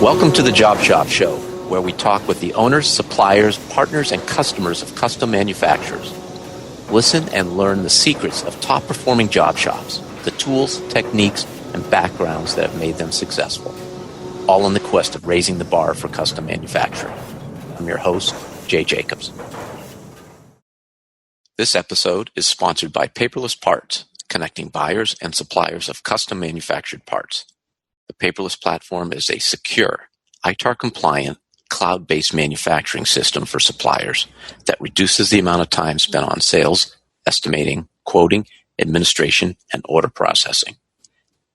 Welcome to the Job Shop Show, where we talk with the owners, suppliers, partners, and customers of custom manufacturers. Listen and learn the secrets of top-performing job shops, the tools, techniques, and backgrounds that have made them successful, all in the quest of raising the bar for custom manufacturing. I'm your host, Jay Jacobs. This episode is sponsored by Paperless Parts, connecting buyers and suppliers of custom manufactured parts. The Paperless platform is a secure, ITAR-compliant, cloud-based manufacturing system for suppliers that reduces the amount of time spent on sales, estimating, quoting, administration, and order processing.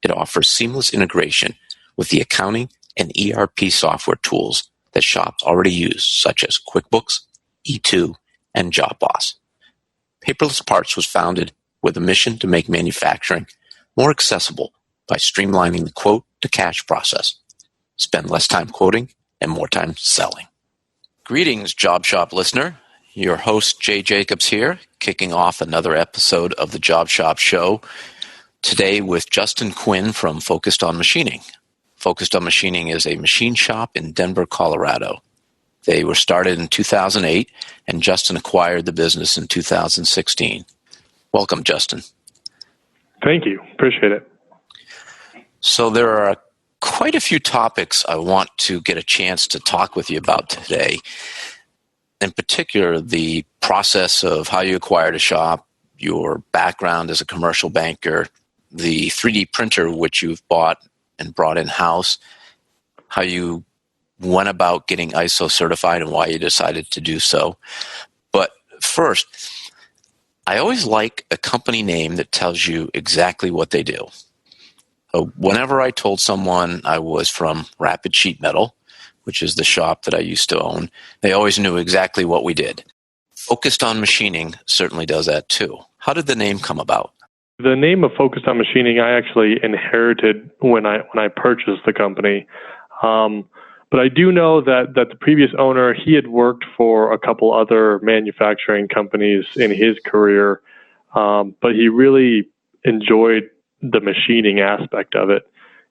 It offers seamless integration with the accounting and ERP software tools that shops already use, such as QuickBooks, E2, and JobBoss. Paperless Parts was founded with a mission to make manufacturing more accessible by streamlining the quote-to-cash process. Spend less time quoting and more time selling. Greetings, Job Shop listener. Your host, Jay Jacobs here, kicking off another episode of the Job Shop Show. Today with Justin Quinn from Focused on Machining. Focused on Machining is a machine shop in Denver, Colorado. They were started in 2008, and Justin acquired the business in 2016. Welcome, Justin. Thank you. Appreciate it. So there are quite a few topics I want to get a chance to talk with you about today. In particular, the process of how you acquired a shop, your background as a commercial banker, the 3D printer which you've bought and brought in-house, how you went about getting ISO certified and why you decided to do so. But first, I always like a company name that tells you exactly what they do. Whenever I told someone I was from Rapid Sheet Metal, which is the shop that I used to own, they always knew exactly what we did. Focused on Machining certainly does that too. How did the name come about? The name of Focused on Machining I actually inherited when I purchased the company. But I do know that the previous owner, he had worked for a couple other manufacturing companies in his career, but he really enjoyed the machining aspect of it.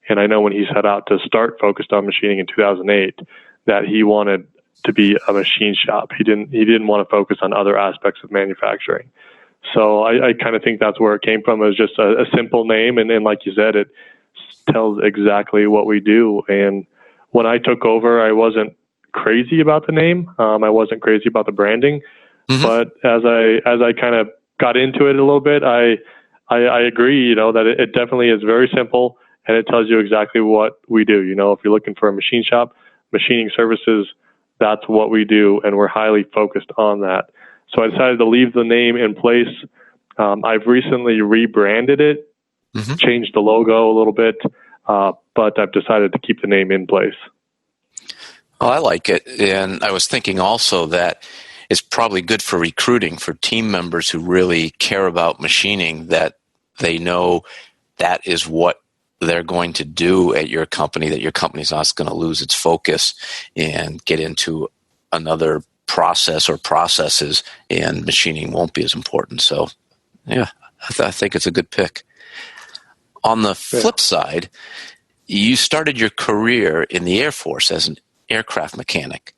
And I know when he set out to start Focused on Machining in 2008, that he wanted to be a machine shop. He didn't want to focus on other aspects of manufacturing. So I kind of think that's where it came from. It was just a simple name, and like you said, it tells exactly what we do. And when I took over, I wasn't crazy about the name. I wasn't crazy about the branding. Mm-hmm. But as I kind of got into it a little bit, I agree, that it definitely is very simple, and it tells you exactly what we do. If you're looking for a machine shop, machining services, that's what we do, and we're highly focused on that. So I decided to leave the name in place. I've recently rebranded it, mm-hmm. changed the logo a little bit, but I've decided to keep the name in place. Well, I like it, and I was thinking also that it's probably good for recruiting for team members who really care about machining, that they know that is what they're going to do at your company, that your company's not going to lose its focus and get into another process or processes, and machining won't be as important. So, yeah, I think it's a good pick. On the flip side, you started your career in the Air Force as an aircraft mechanic,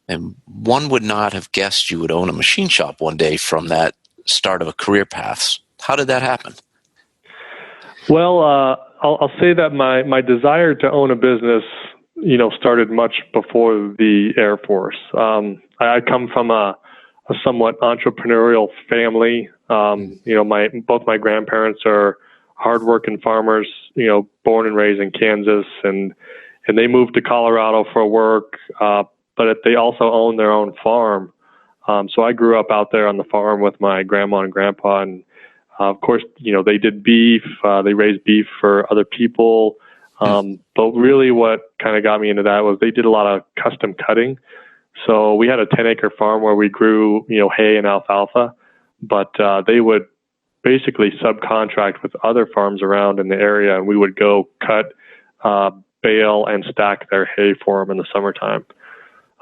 and one would not have guessed you would own a machine shop one day from that start of a career path. How did that happen? Well, I'll say that my desire to own a business, started much before the Air Force. I come from a somewhat entrepreneurial family. Both my grandparents are hardworking farmers, born and raised in Kansas, and they moved to Colorado for work, but they also own their own farm. So I grew up out there on the farm with my grandma and grandpa, and of course, they did beef, they raised beef for other people. But really what kind of got me into that was they did a lot of custom cutting. So we had a 10-acre farm where we grew, hay and alfalfa, but they would basically subcontract with other farms around in the area, and we would go cut, bale, and stack their hay for them in the summertime.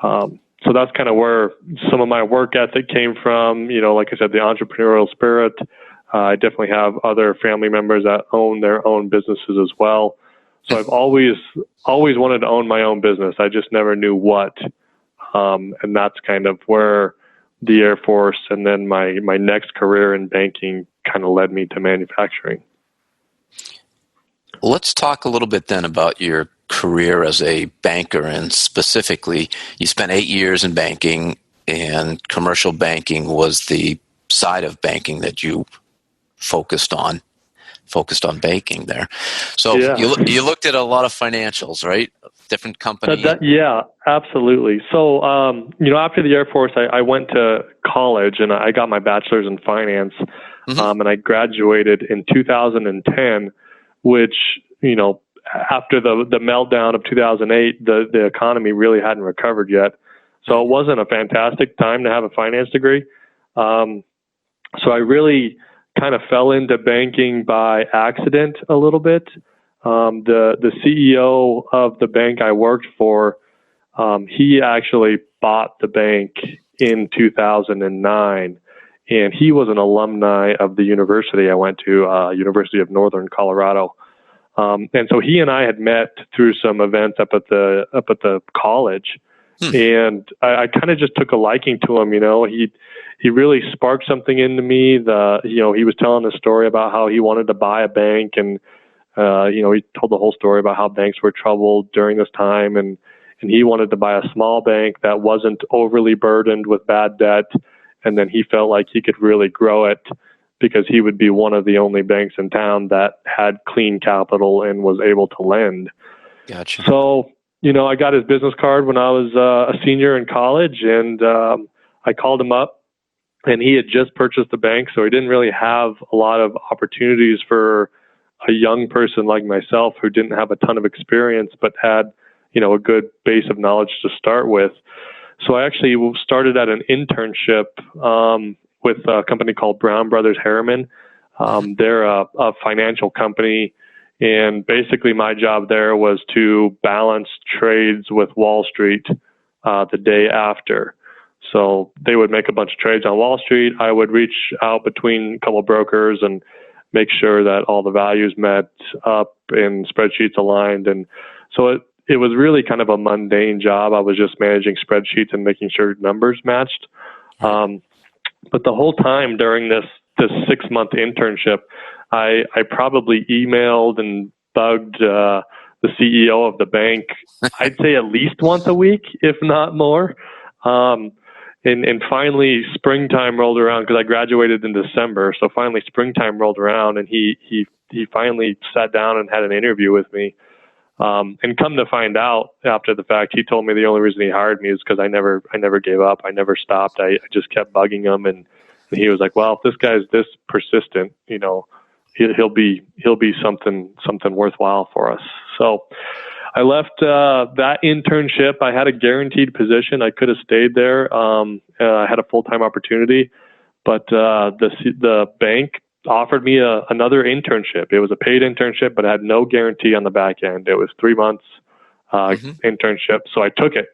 So that's kind of where some of my work ethic came from. Like I said, the entrepreneurial spirit. I definitely have other family members that own their own businesses as well. So I've always wanted to own my own business. I just never knew what. And that's kind of where the Air Force and then my next career in banking kind of led me to manufacturing. Let's talk a little bit then about your career as a banker, and specifically, you spent 8 years in banking, and commercial banking was the side of banking that you focused on banking there. So Yeah. you looked at a lot of financials, right? Different companies. Yeah, absolutely. So, after the Air Force, I went to college and I got my bachelor's in finance, and I graduated in 2010, which, after the meltdown of 2008, the economy really hadn't recovered yet. So it wasn't a fantastic time to have a finance degree. So I really kind of fell into banking by accident a little bit. The CEO of the bank I worked for, he actually bought the bank in 2009, and he was an alumni of the university I went to, University of Northern Colorado. And so he and I had met through some events up at the college, and I kind of just took a liking to him. He really sparked something into me. He was telling a story about how he wanted to buy a bank, and he told the whole story about how banks were troubled during this time, and he wanted to buy a small bank that wasn't overly burdened with bad debt, and then he felt like he could really grow it because he would be one of the only banks in town that had clean capital and was able to lend. Gotcha. So, I got his business card when I was a senior in college, and I called him up, and he had just purchased the bank, so he didn't really have a lot of opportunities for a young person like myself who didn't have a ton of experience but had, a good base of knowledge to start with. So I actually started at an internship with a company called Brown Brothers Harriman. They're a financial company, and basically my job there was to balance trades with Wall Street the day after. So they would make a bunch of trades on Wall Street. I would reach out between a couple of brokers and make sure that all the values met up and spreadsheets aligned. And so it was really kind of a mundane job. I was just managing spreadsheets and making sure numbers matched. But the whole time during this 6-month internship, I probably emailed and bugged the CEO of the bank, I'd say at least once a week, if not more. And finally, springtime rolled around because I graduated in December. So finally, springtime rolled around, and he finally sat down and had an interview with me. And come to find out after the fact, he told me the only reason he hired me is because I never gave up. I never stopped. I just kept bugging him, and he was like, "Well, if this guy's this persistent, he'll be something worthwhile for us." So I left that internship. I had a guaranteed position. I could have stayed there. I had a full-time opportunity, but the bank offered me another internship. It was a paid internship, but it had no guarantee on the back end. It was 3 months internship, so I took it.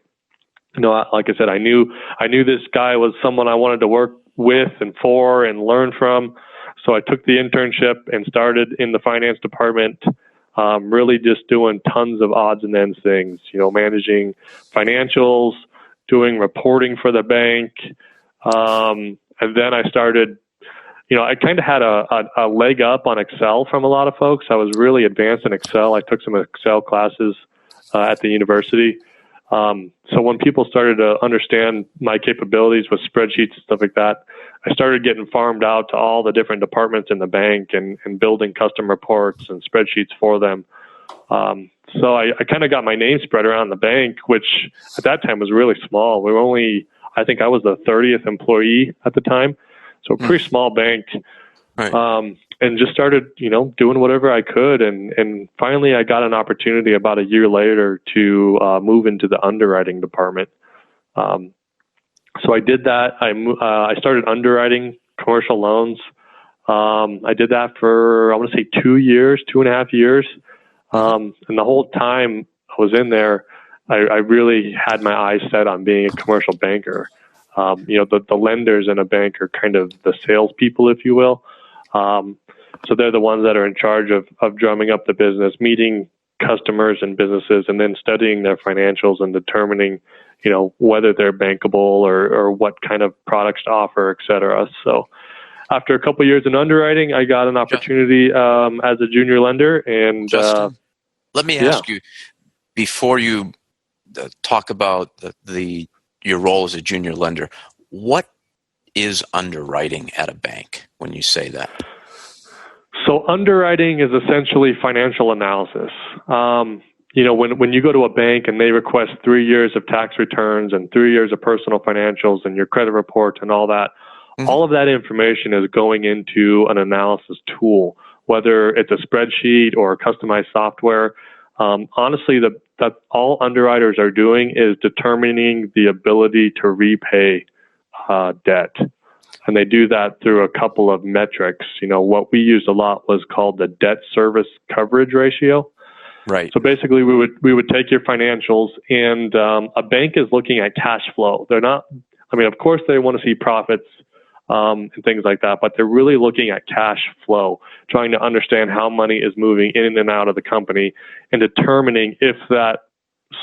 Like I said, I knew this guy was someone I wanted to work with and for and learn from. So I took the internship and started in the finance department, really just doing tons of odds and ends things, managing financials, doing reporting for the bank. And then I started, I kind of had a leg up on Excel from a lot of folks. I was really advanced in Excel. I took some Excel classes at the university. So when people started to understand my capabilities with spreadsheets and stuff like that, I started getting farmed out to all the different departments in the bank and building custom reports and spreadsheets for them. So I kind of got my name spread around the bank, which at that time was really small. We were I think I was the 30th employee at the time. So a pretty small bank. Right. And just started, doing whatever I could. And finally, I got an opportunity about a year later to move into the underwriting department. So I did that. I started underwriting commercial loans. I did that for, I want to say 2.5 years. And the whole time I was in there, I really had my eyes set on being a commercial banker. The lenders in a bank are kind of the salespeople, if you will. So they're the ones that are in charge of drumming up the business, meeting customers and businesses, and then studying their financials and determining, whether they're bankable or what kind of products to offer, et cetera. So after a couple of years in underwriting, I got an opportunity as a junior lender. And Justin, let me ask you, before you talk about your role as a junior lender, what is underwriting at a bank when you say that? So underwriting is essentially financial analysis. When you go to a bank and they request 3 years of tax returns and 3 years of personal financials and your credit report and all that, all of that information is going into an analysis tool, whether it's a spreadsheet or customized software. Honestly, that all underwriters are doing is determining the ability to repay debt. And they do that through a couple of metrics. What we used a lot was called the debt service coverage ratio. Right. So basically, we would take your financials, and a bank is looking at cash flow. They're not. Of course, they want to see profits and things like that, but they're really looking at cash flow, trying to understand how money is moving in and out of the company, and determining if that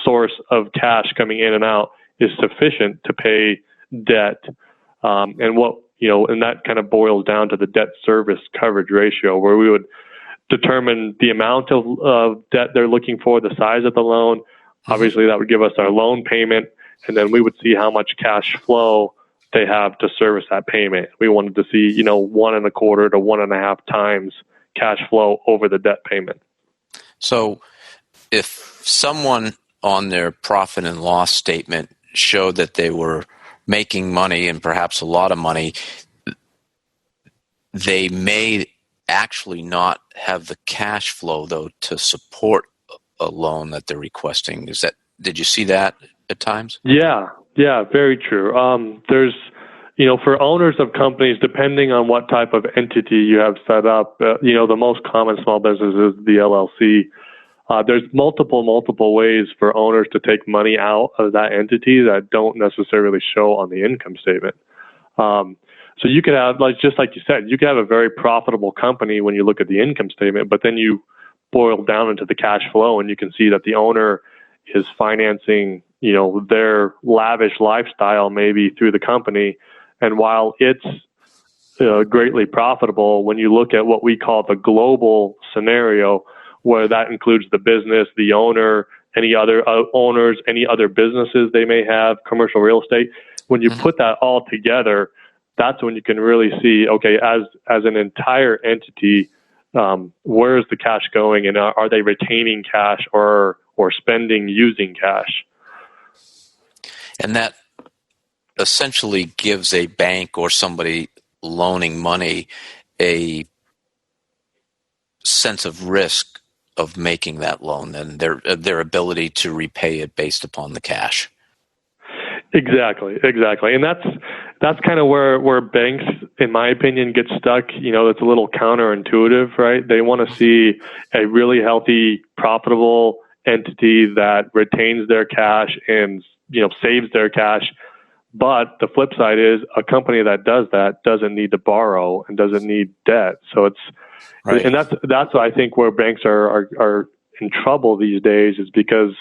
source of cash coming in and out is sufficient to pay debt. And that kind of boils down to the debt service coverage ratio, where we would determine the amount of debt they're looking for, the size of the loan. Obviously, that would give us our loan payment, and then we would see how much cash flow they have to service that payment. We wanted to see, 1.25 to 1.5 times cash flow over the debt payment. So if someone on their profit and loss statement showed that they were making money, and perhaps a lot of money, they may actually not have the cash flow, though, to support a loan that they're requesting. Did you see that at times? Yeah, very true. There's, for owners of companies, depending on what type of entity you have set up, the most common small business is the LLC. There's multiple ways for owners to take money out of that entity that don't necessarily show on the income statement. So you could have, just like you said, you could have a very profitable company when you look at the income statement, but then you boil down into the cash flow and you can see that the owner is financing, their lavish lifestyle maybe through the company. And while it's greatly profitable, when you look at what we call the global scenario, where that includes the business, the owner, any other owners, any other businesses they may have, commercial real estate. When you put that all together, that's when you can really see, okay, as an entire entity, where is the cash going, and are they retaining cash or spending using cash? And that essentially gives a bank or somebody loaning money a sense of risk of making that loan and their ability to repay it based upon the cash. Exactly. And that's kind of where banks, in my opinion, get stuck. It's a little counterintuitive, right? They want to see a really healthy, profitable entity that retains their cash and, saves their cash. But the flip side is a company that does that doesn't need to borrow and doesn't need debt. So it's, right. And that's I think where banks are in trouble these days, is because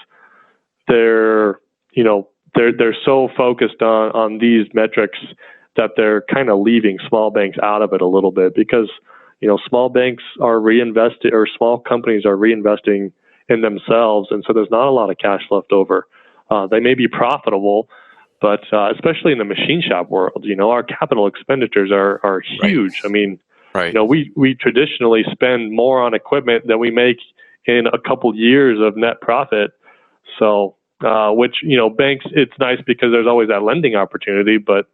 they're so focused on these metrics that they're kind of leaving small banks out of it a little bit, because small banks are reinvesting, or small companies are reinvesting in themselves, and so there's not a lot of cash left over. They may be profitable, but especially in the machine shop world, our capital expenditures are huge. Right. Right. We traditionally spend more on equipment than we make in a couple years of net profit. So, which, banks, it's nice because there's always that lending opportunity, but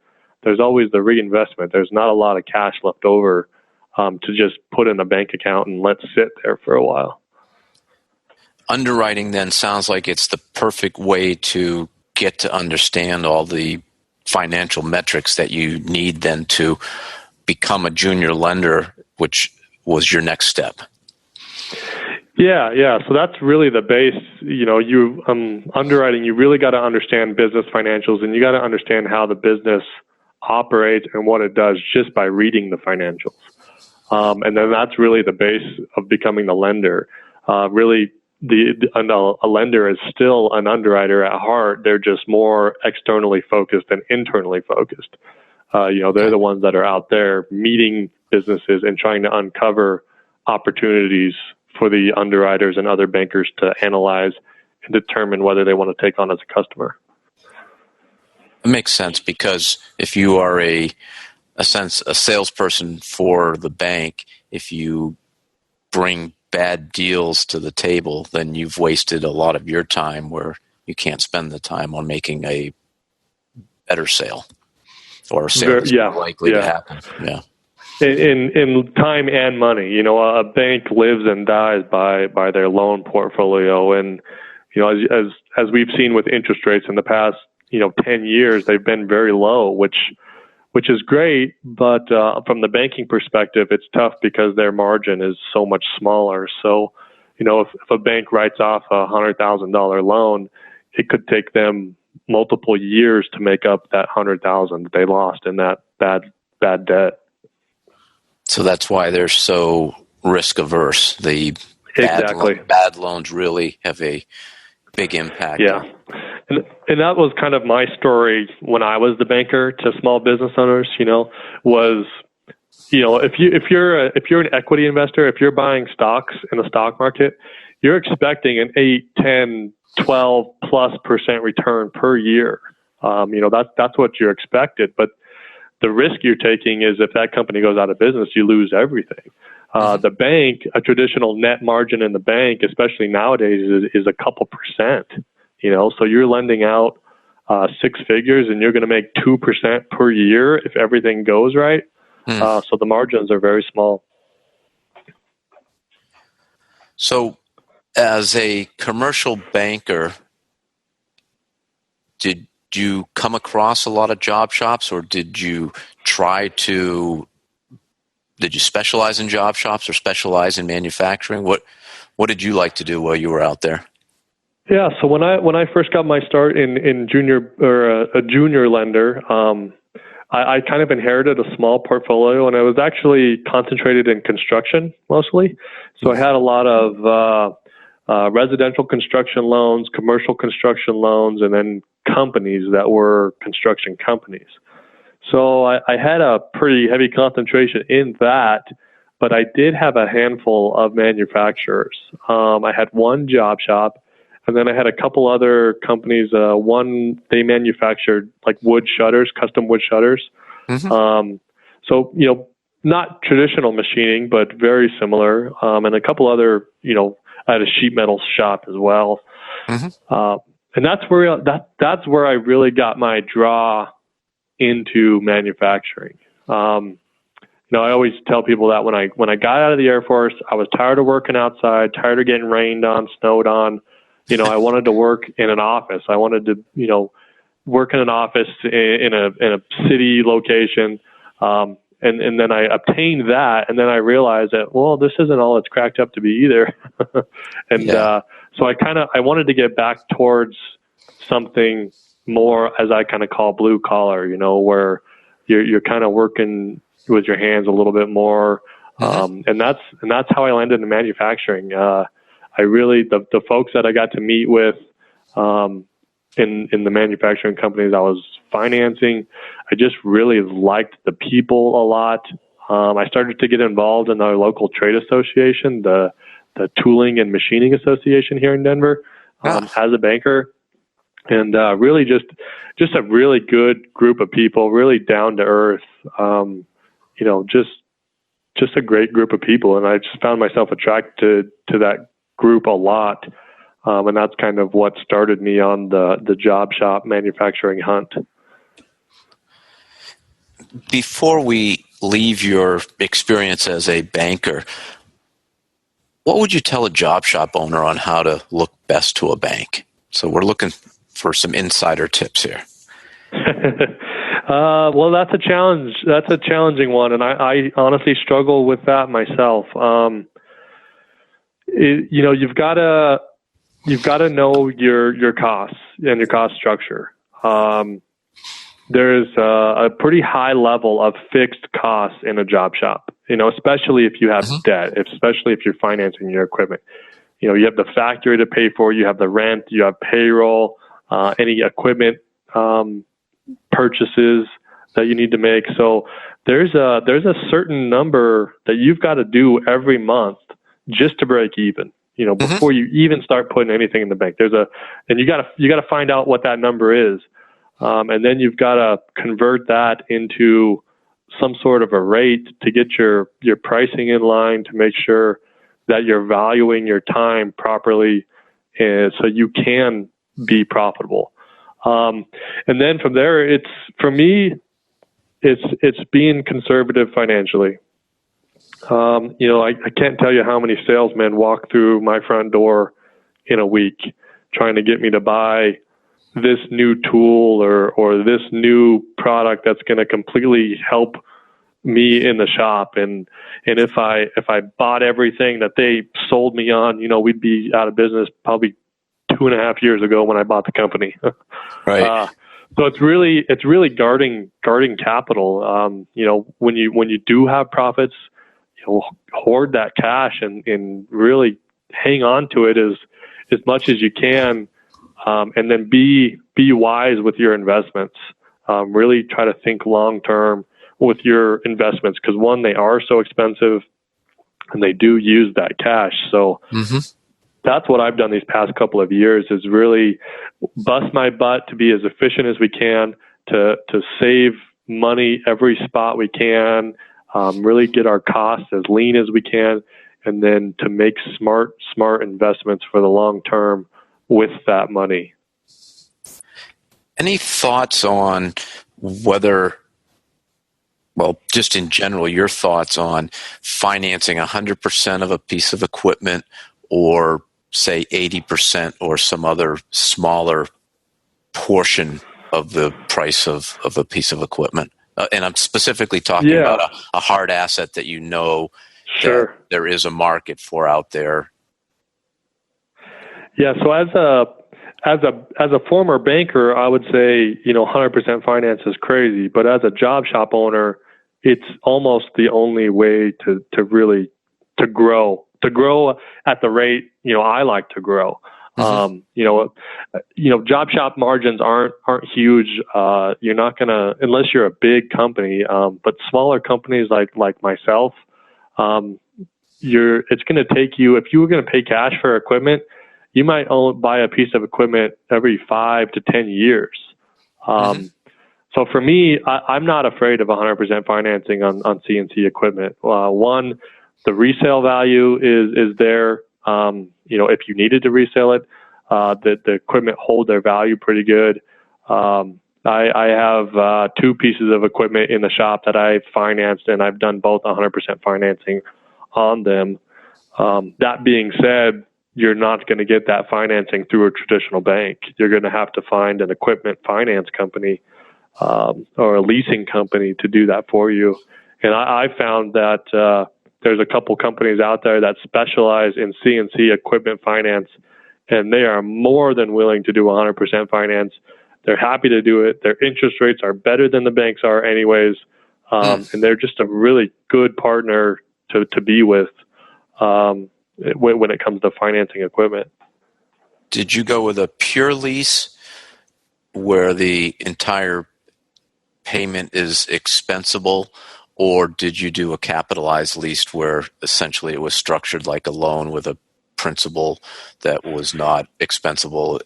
there's always the reinvestment. There's not a lot of cash left over to just put in a bank account and let sit there for a while. Underwriting then sounds like it's the perfect way to get to understand all the financial metrics that you need then to become a junior lender, which was your next step. Yeah. So that's really the base. Underwriting, you really got to understand business financials, and you got to understand how the business operates and what it does just by reading the financials. And then that's really the base of becoming the lender. Really a lender is still an underwriter at heart. They're just more externally focused than internally focused. They're the ones that are out there meeting businesses and trying to uncover opportunities for the underwriters and other bankers to analyze and determine whether they want to take on as a customer. It makes sense, because if you are a salesperson for the bank, if you bring bad deals to the table, then you've wasted a lot of your time where you can't spend the time on making a better sale, or a sale that's more likely to happen. Yeah. In time and money, a bank lives and dies by their loan portfolio, and as we've seen with interest rates in the past 10 years, they've been very low, which is great, but from the banking perspective, it's tough because their margin is so much smaller. So, if a bank writes off a $100,000 loan, it could take them multiple years to make up that $100,000 that they lost in that bad debt. So that's why they're so risk averse. The bad loans really have a big impact. Yeah. And that was kind of my story when I was the banker to small business owners, was, if you're an equity investor, if you're buying stocks in the stock market, you're expecting an 8, 10, 12+% return per year. That's what you're expected. But the risk you're taking is if that company goes out of business, you lose everything. The bank, a traditional net margin in the bank, especially nowadays, is a couple percent. So you're lending out 6 figures, and you're going to make 2% per year if everything goes right. So the margins are very small. So, as a commercial banker, did you come across a lot of job shops, or did you specialize in job shops or specialize in manufacturing? What did you like to do while you were out there? Yeah, so when I first got my start in junior, or a junior lender, I kind of inherited a small portfolio, and I was actually concentrated in construction mostly. So I had a lot of residential construction loans, commercial construction loans, and then companies that were construction companies. So I had a pretty heavy concentration in that, but I did have a handful of manufacturers. I had one job shop, and then I had a couple other companies. One, they manufactured like wood shutters, custom wood shutters. So, not traditional machining, but very similar. And a couple other, I had a sheet metal shop as well. And that's where I really got my draw into manufacturing. I always tell people that when I got out of the Air Force, I was tired of working outside, tired of getting rained on, snowed on. I wanted to work in an office. I wanted to, work in an office in a city location. And then I obtained that, and then I realized that, well, this isn't all it's cracked up to be either. So I wanted to get back towards something more, as I kind of call blue collar, where you're kind of working with your hands a little bit more. And that's how I landed in manufacturing. I really, the folks that I got to meet with, in the manufacturing companies I was financing, I just really liked the people a lot. I started to get involved in our local trade association, the Tooling and Machining Association here in Denver, as a banker, and really just a really good group of people, really down to earth. Just a great group of people, and I just found myself attracted to that group a lot. And that's kind of what started me on the job shop manufacturing hunt. Before we leave your experience as a banker, what would you tell a job shop owner on how to look best to a bank? So we're looking for some insider tips here. Well, that's a challenge. That's a challenging one, and I honestly struggle with that myself. You've got to know your costs and your cost structure. There's a pretty high level of fixed costs in a job shop, especially if you have debt, especially if you're financing your equipment. You have the factory to pay for, you have the rent, you have payroll, any equipment purchases that you need to make. So there's a certain number that you've got to do every month just to break even. Before you even start putting anything in the bank. And you got to find out what that number is, and then you've got to convert that into some sort of a rate to get your pricing in line, to make sure that you're valuing your time properly, so you can be profitable. And then from there, it's being conservative financially. I can't tell you how many salesmen walk through my front door in a week trying to get me to buy this new tool or this new product that's going to completely help me in the shop. And if I bought everything that they sold me on, we'd be out of business probably 2.5 years ago when I bought the company. Right. So it's really guarding capital. When you do have profits, hoard that cash and really hang on to it as much as you can, and then be wise with your investments. Really try to think long term with your investments, because one, they are so expensive and they do use that cash. So that's what I've done these past couple of years, is really bust my butt to be as efficient as we can, to save money every spot we can, really get our costs as lean as we can, and then to make smart investments for the long term with that money. Any thoughts on just in general, your thoughts on financing 100% of a piece of equipment, or say 80%, or some other smaller portion of the price of a piece of equipment? And I'm specifically talking about a hard asset that Sure. that there is a market for out there. Yeah. So as a former banker, I would say 100% finance is crazy, but as a job shop owner, it's almost the only way to really grow at the rate I like to grow. Job shop margins aren't huge. You're not gonna, unless you're a big company, but smaller companies like myself, it's gonna take you, if you were gonna pay cash for equipment, you might buy a piece of equipment every 5 to 10 years. So for me, I'm not afraid of 100% financing on CNC equipment. One, the resale value is there. If you needed to resell it, the equipment hold their value pretty good. I have 2 pieces of equipment in the shop that I've financed, and I've done both 100% financing on them. That being said, you're not going to get that financing through a traditional bank. You're going to have to find an equipment finance company or a leasing company to do that for you. And I found that there's a couple companies out there that specialize in CNC equipment finance, and they are more than willing to do 100% finance. They're happy to do it. Their interest rates are better than the banks are anyways, and they're just a really good partner to be with when it comes to financing equipment. Did you go with a pure lease where the entire payment is expensible, or did you do a capitalized lease where essentially it was structured like a loan with a principal that was not expensible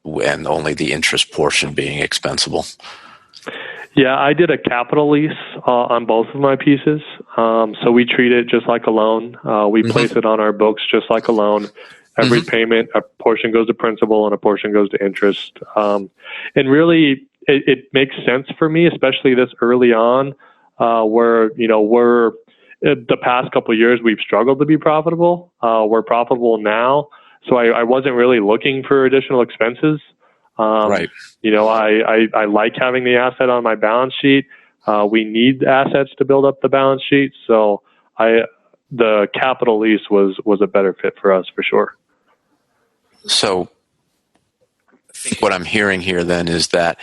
and only the interest portion being expensible? Yeah, I did a capital lease on both of my pieces. So we treat it just like a loan. We place it on our books just like a loan. Every payment, a portion goes to principal and a portion goes to interest. And really, it makes sense for me, especially this early on, where we're the past couple of years we've struggled to be profitable. We're profitable now, so I wasn't really looking for additional expenses. Right. I like having the asset on my balance sheet. We need assets to build up the balance sheet, so the capital lease was a better fit for us for sure. So I think what I'm hearing here then is that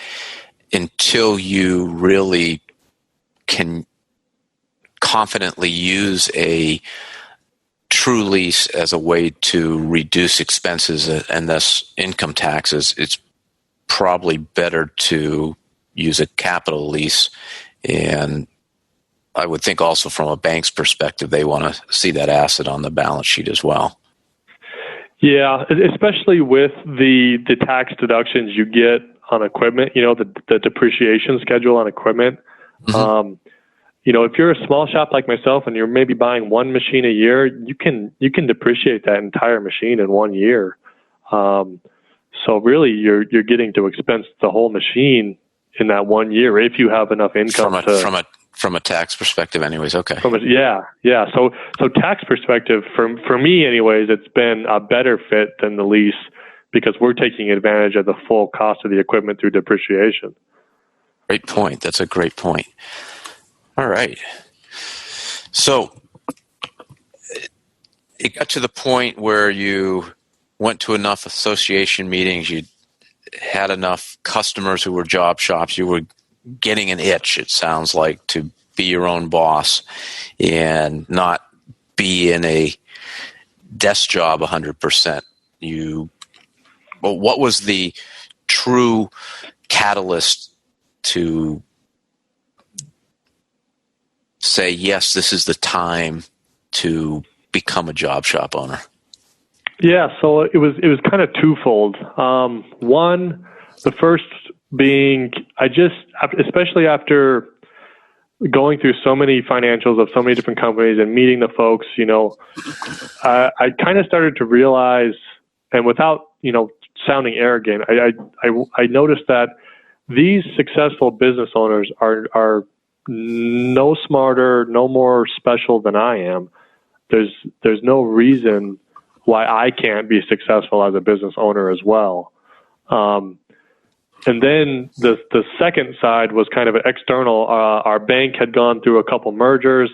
until you really can confidently use a true lease as a way to reduce expenses and thus income taxes, it's probably better to use a capital lease. And I would think also from a bank's perspective, they want to see that asset on the balance sheet as well. Yeah, especially with the tax deductions you get on equipment, the depreciation schedule on equipment. Mm-hmm. If you're a small shop like myself and you're maybe buying one machine a year, you can depreciate that entire machine in 1 year. So really, you're getting to expense the whole machine in that 1 year if you have enough income from a tax perspective, anyways. Okay. Yeah. So tax perspective, for me, anyways, it's been a better fit than the lease because we're taking advantage of the full cost of the equipment through depreciation. Great point. That's a great point. All right. So it got to the point where you went to enough association meetings, you had enough customers who were job shops, you were getting an itch, it sounds like, to be your own boss and not be in a desk job 100%. What was the true catalyst to say, yes, this is the time to become a job shop owner? Yeah, so it was kind of twofold. One, the first being, especially after going through so many financials of so many different companies and meeting the folks, I kind of started to realize, and without, sounding arrogant, I noticed that these successful business owners are no smarter, no more special than I am. There's no reason why I can't be successful as a business owner as well. And then the second side was kind of external. Our bank had gone through a couple mergers,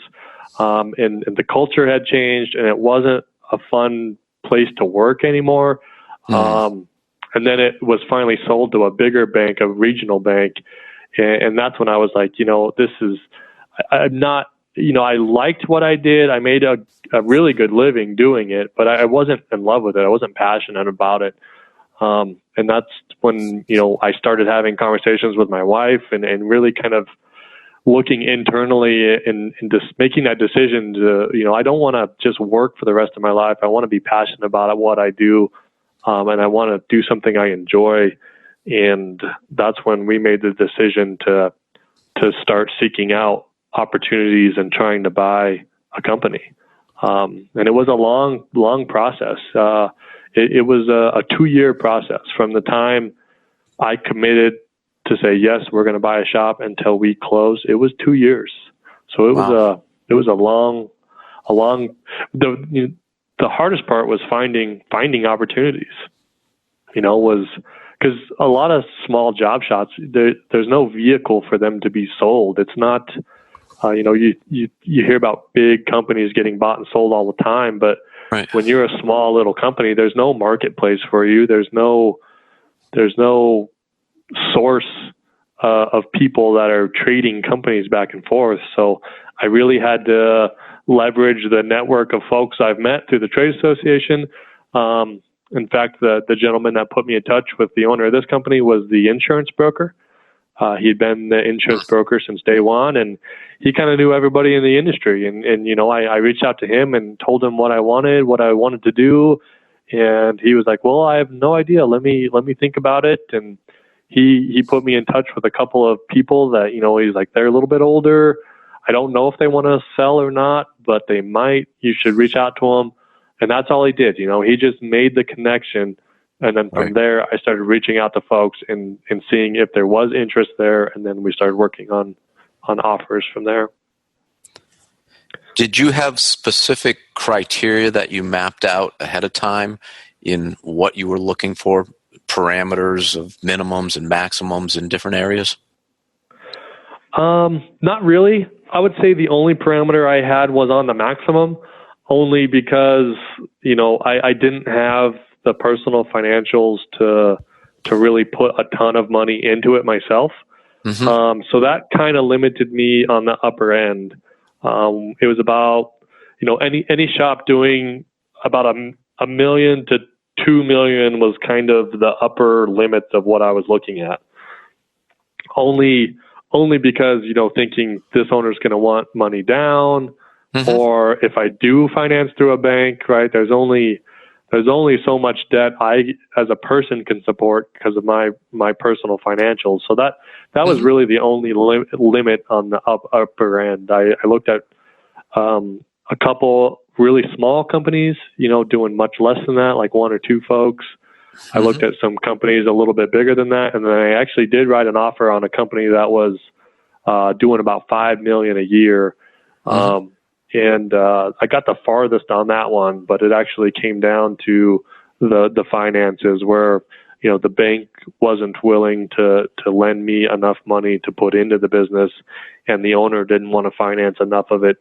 and the culture had changed, and it wasn't a fun place to work anymore. And then it was finally sold to a bigger bank, a regional bank. And that's when I was like, I'm not, I liked what I did. I made a really good living doing it, but I wasn't in love with it. I wasn't passionate about it. And that's when, I started having conversations with my wife and really kind of looking internally and just making that decision to, I don't want to just work for the rest of my life. I want to be passionate about what I do. And I want to do something I enjoy. And that's when we made the decision to start seeking out opportunities and trying to buy a company. And it was a long process. It was a 2-year process from the time I committed to say, yes, we're going to buy a shop until we close. It was 2 years. So it was a long, the hardest part was finding opportunities, was because a lot of small job shops, there's no vehicle for them to be sold. It's not, you hear about big companies getting bought and sold all the time, but right. When you're a small little company, there's no marketplace for you. There's no source of people that are trading companies back and forth. So I really had to leverage the network of folks I've met through the trade association. In fact, the gentleman that put me in touch with the owner of this company was the insurance broker. He'd been the insurance broker since day one, and he kind of knew everybody in the industry. And I reached out to him and told him what I wanted to do. And he was like, well, I have no idea. Let me think about it. And he put me in touch with a couple of people that, he's like, they're a little bit older. I don't know if they want to sell or not, but they might. You should reach out to them. And that's all he did. He just made the connection. And then from there, I started reaching out to folks and seeing if there was interest there. And then we started working on offers from there. Did you have specific criteria that you mapped out ahead of time in what you were looking for, parameters of minimums and maximums in different areas? Not really. I would say the only parameter I had was on the maximum, only because, I didn't have the personal financials to really put a ton of money into it myself. Mm-hmm. So that kind of limited me on the upper end. It any shop doing about a million to 2 million was kind of the upper limits of what I was looking at. Only because, thinking this owner's going to want money down, or if I do finance through a bank, right, there's only so much debt I as a person can support because of my personal financials. So that was really the only limit on the upper end. I looked at a couple really small companies, doing much less than that, like 1 or 2 folks. I looked at some companies a little bit bigger than that, and then I actually did write an offer on a company that was doing about $5 million a year. And I got the farthest on that one, but it actually came down to the finances where, the bank wasn't willing to lend me enough money to put into the business, and the owner didn't want to finance enough of it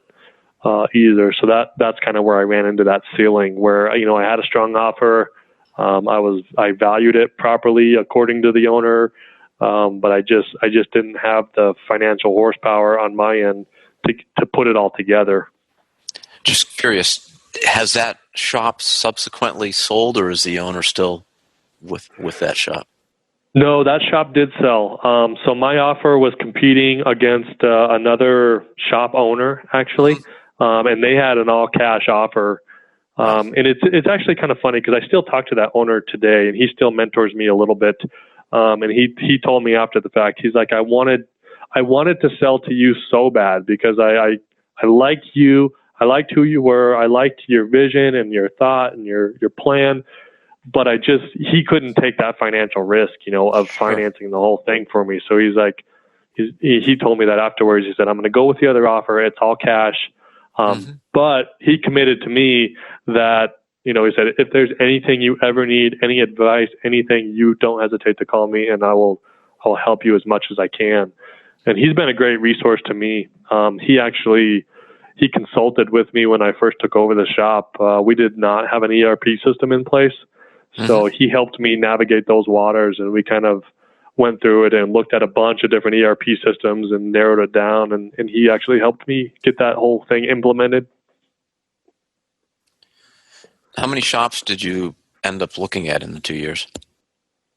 either. So that's kind of where I ran into that ceiling where, I had a strong offer. I valued it properly according to the owner. But I just didn't have the financial horsepower on my end to put it all together. Just curious, has that shop subsequently sold, or is the owner still with that shop? No, that shop did sell. So my offer was competing against another shop owner, actually, and they had an all-cash offer. And it's actually kind of funny because I still talk to that owner today, and he still mentors me a little bit. And he told me after the fact, he's like, I wanted to sell to you so bad because I liked you. I liked who you were. I liked your vision and your thought and your plan, but he couldn't take that financial risk, of financing the whole thing for me. So he's like, he told me that afterwards. He said, I'm going to go with the other offer. It's all cash. But he committed to me that, he said, if there's anything you ever need, any advice, anything, you don't hesitate to call me and I'll help you as much as I can. And he's been a great resource to me. He consulted with me when I first took over the shop. We did not have an ERP system in place. So he helped me navigate those waters, and we kind of went through it and looked at a bunch of different ERP systems and narrowed it down. And he actually helped me get that whole thing implemented. How many shops did you end up looking at in the 2 years?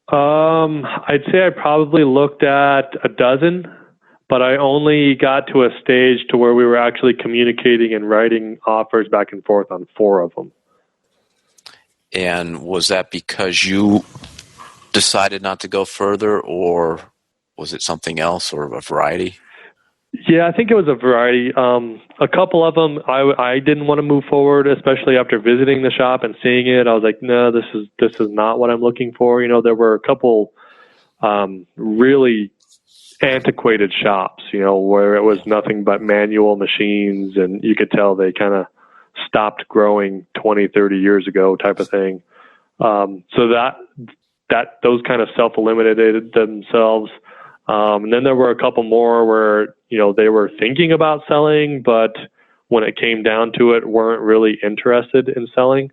I'd say I probably looked at a dozen, but I only got to a stage to where we were actually communicating and writing offers back and forth on 4 of them. And was that because you decided not to go further, or was it something else, or a variety? Yeah, I think it was a variety. A couple of them I didn't want to move forward, especially after visiting the shop and seeing it. I was like, no, this is not what I'm looking for. There were a couple really antiquated shops, where it was nothing but manual machines, and you could tell they kind of stopped growing 20, 30 years ago type of thing. So that those kind of self-eliminated themselves. And then there were a couple more where, they were thinking about selling, but when it came down to it, weren't really interested in selling.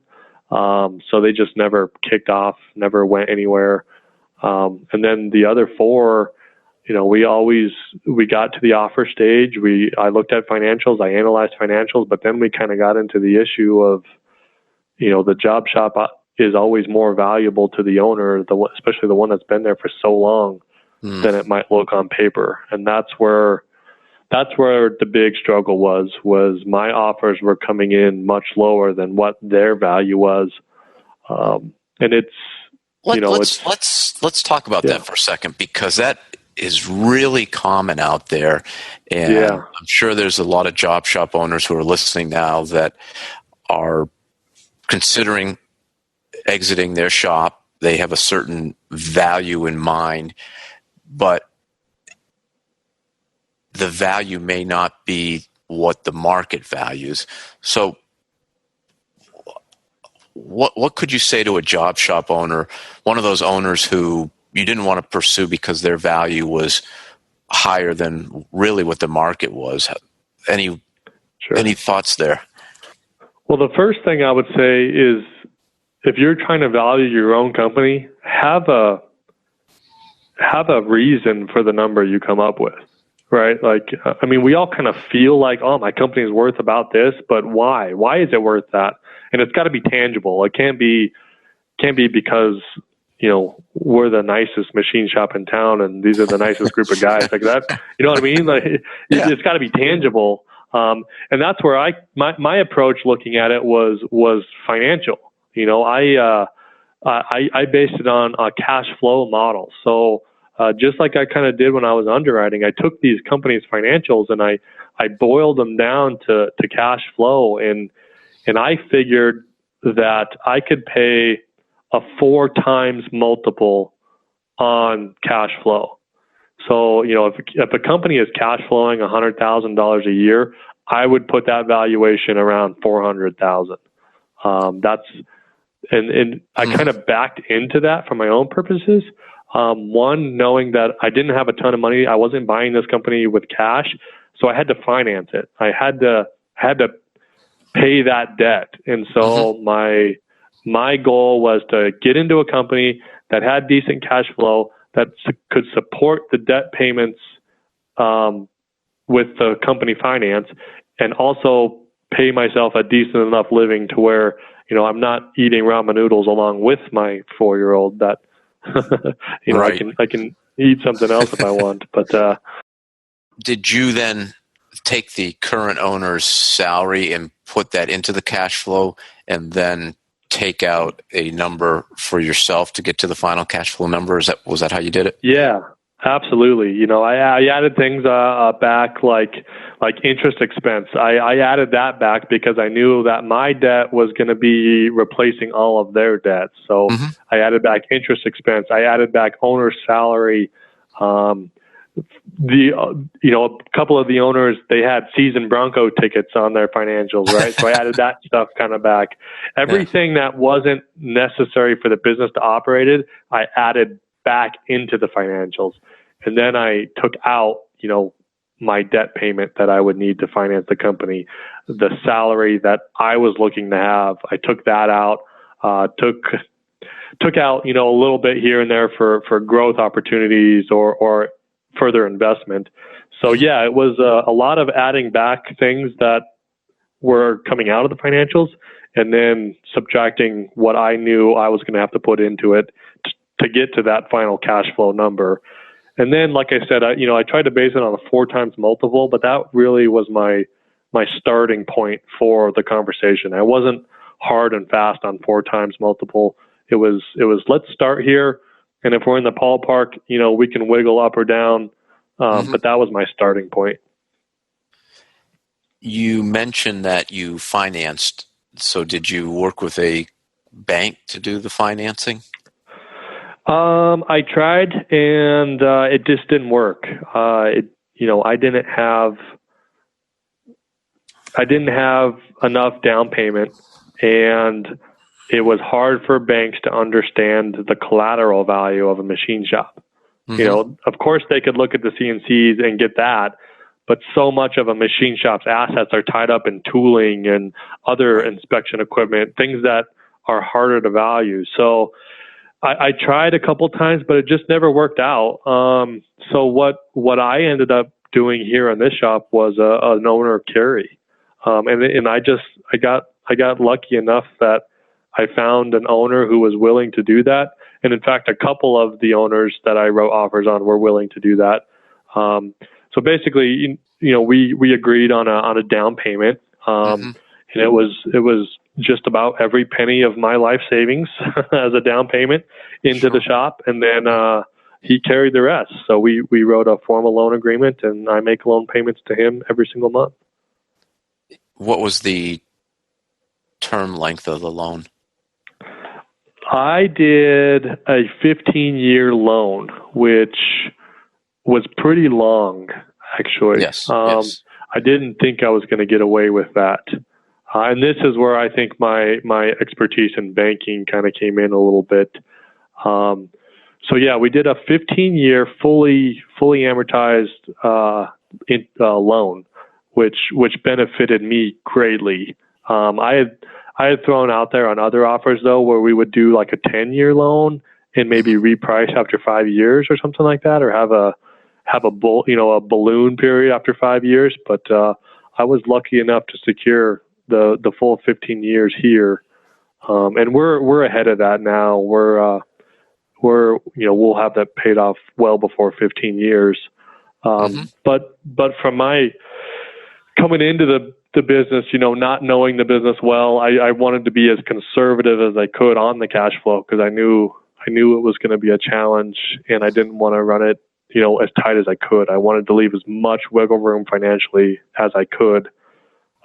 So they just never kicked off, never went anywhere. And then the other 4, we got to the offer stage. I looked at financials, I analyzed financials, but then we kind of got into the issue of, the job shop is always more valuable to the owner, especially the one that's been there for so long, than it might look on paper. And that's where the big struggle was my offers were coming in much lower than what their value was. And let's talk about that for a second, because that is really common out there. And I'm sure there's a lot of job shop owners who are listening now that are considering exiting their shop. They have a certain value in mind, but the value may not be what the market values. So what could you say to a job shop owner, one of those owners who you didn't want to pursue because their value was higher than really what the market was? Any thoughts there? Well, the first thing I would say is, if you're trying to value your own company, have a reason for the number you come up with, right? Like, I mean, we all kind of feel like, oh, my company is worth about this, but why? Why is it worth that? And it's got to be tangible. It can't be because, you know, we're the nicest machine shop in town and these are the nicest group of guys like that. You know what I mean? Like, it's got to be tangible. And that's where my approach looking at it was financial. You know, I based it on a cash flow model. So, just like I kind of did when I was underwriting, I took these companies' financials and I boiled them down to cash flow, and I figured that I could pay a 4 times multiple on cash flow. So, you know, if a company is cash flowing $100,000 a year, I would put that valuation around $400,000. And I kind of backed into that for my own purposes. One, knowing that I didn't have a ton of money, I wasn't buying this company with cash, so I had to finance it. I had to pay that debt, and so my goal was to get into a company that had decent cash flow that could support the debt payments with the company finance, and also pay myself a decent enough living to where, you know, I'm not eating ramen noodles along with my 4-year-old. That you know, right. I can eat something else if I want. But did you then take the current owner's salary and put that into the cash flow, and then take out a number for yourself to get to the final cash flow number? Was that how you did it? Yeah, absolutely. You know, I added things back like interest expense. I added that back because I knew that my debt was going to be replacing all of their debt. So I added back interest expense. I added back owner's salary. A couple of the owners, they had season Bronco tickets on their financials, right? So I added that stuff kind of back. Everything that wasn't necessary for the business to operate it, I added back into the financials. And then I took out, you know, my debt payment that I would need to finance the company, the salary that I was looking to have. I took that out, took out, you know, a little bit here and there for growth opportunities or further investment. So yeah, it was a lot of adding back things that were coming out of the financials and then subtracting what I knew I was going to have to put into it to get to that final cash flow number. And then, like I said, I tried to base it on a 4 times multiple, but that really was my starting point for the conversation. I wasn't hard and fast on 4 times multiple. It was let's start here, and if we're in the ballpark, you know, we can wiggle up or down. But that was my starting point. You mentioned that you financed. So did you work with a bank to do the financing? I tried, and it just didn't work. I didn't have enough down payment, and it was hard for banks to understand the collateral value of a machine shop. You know, of course they could look at the CNCs and get that, but so much of a machine shop's assets are tied up in tooling and other inspection equipment, things that are harder to value. So I tried a couple times, but it just never worked out. So what I ended up doing here in this shop was an owner carry, and I got lucky enough that I found an owner who was willing to do that. And in fact, a couple of the owners that I wrote offers on were willing to do that. So basically, you know, we agreed on a down payment, and it was just about every penny of my life savings as a down payment into the shop, and then he carried the rest. So we wrote a formal loan agreement, and I make loan payments to him every single month. What was the term length of the loan? I did a 15-year loan, which was pretty long, actually. Yes. I didn't think I was going to get away with that. And this is where I think my expertise in banking kind of came in a little bit. So yeah, we did a 15-year fully amortized loan, which benefited me greatly. I had thrown out there on other offers though, where we would do like a 10-year loan and maybe reprice after 5 years or something like that, or have have a balloon period after 5 years, but I was lucky enough to secure the full 15 years here, and we're ahead of that now. We'll have that paid off well before 15 years. But from my coming into the business, not knowing the business well, I wanted to be as conservative as I could on the cash flow because I knew it was going to be a challenge, and I didn't want to run it, as tight as I could. I wanted to leave as much wiggle room financially as I could.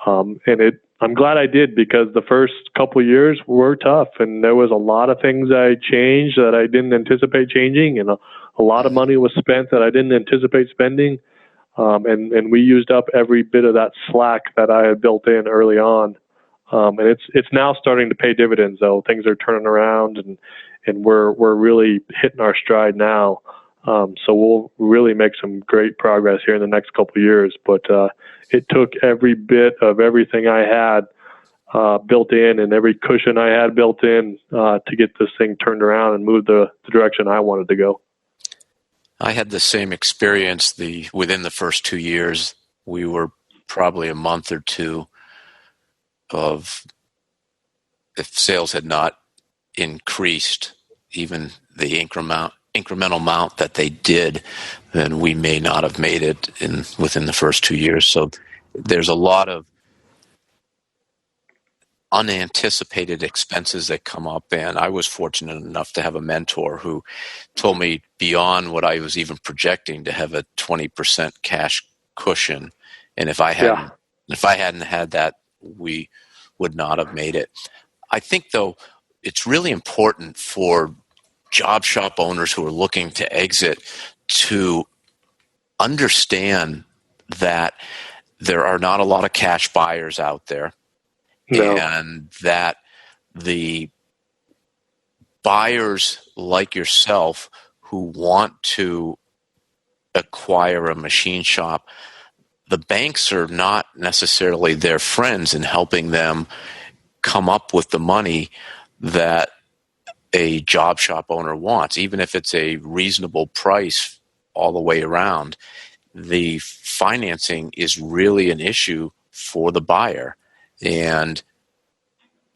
I'm glad I did because the first couple of years were tough, and there was a lot of things I changed that I didn't anticipate changing, and a lot of money was spent that I didn't anticipate spending. And we used up every bit of that slack that I had built in early on. And it's now starting to pay dividends, though. Things are turning around, and we're really hitting our stride now. So we'll really make some great progress here in the next couple of years. But it took every bit of everything I had built in and every cushion I had built in to get this thing turned around and move the direction I wanted to go. I had the same experience. Within the first 2 years, we were probably a month or two of, if sales had not increased even the incremental amount that they did, then we may not have made it within the first 2 years. So there's a lot of unanticipated expenses that come up, and I was fortunate enough to have a mentor who told me beyond what I was even projecting to have a 20% cash cushion, and if I hadn't had that, we would not have made it. I think, though, it's really important for job shop owners who are looking to exit to understand that there are not a lot of cash buyers out there. No. And that the buyers like yourself who want to acquire a machine shop, the banks are not necessarily their friends in helping them come up with the money that a job shop owner wants, even if it's a reasonable price all the way around. The financing is really an issue for the buyer. And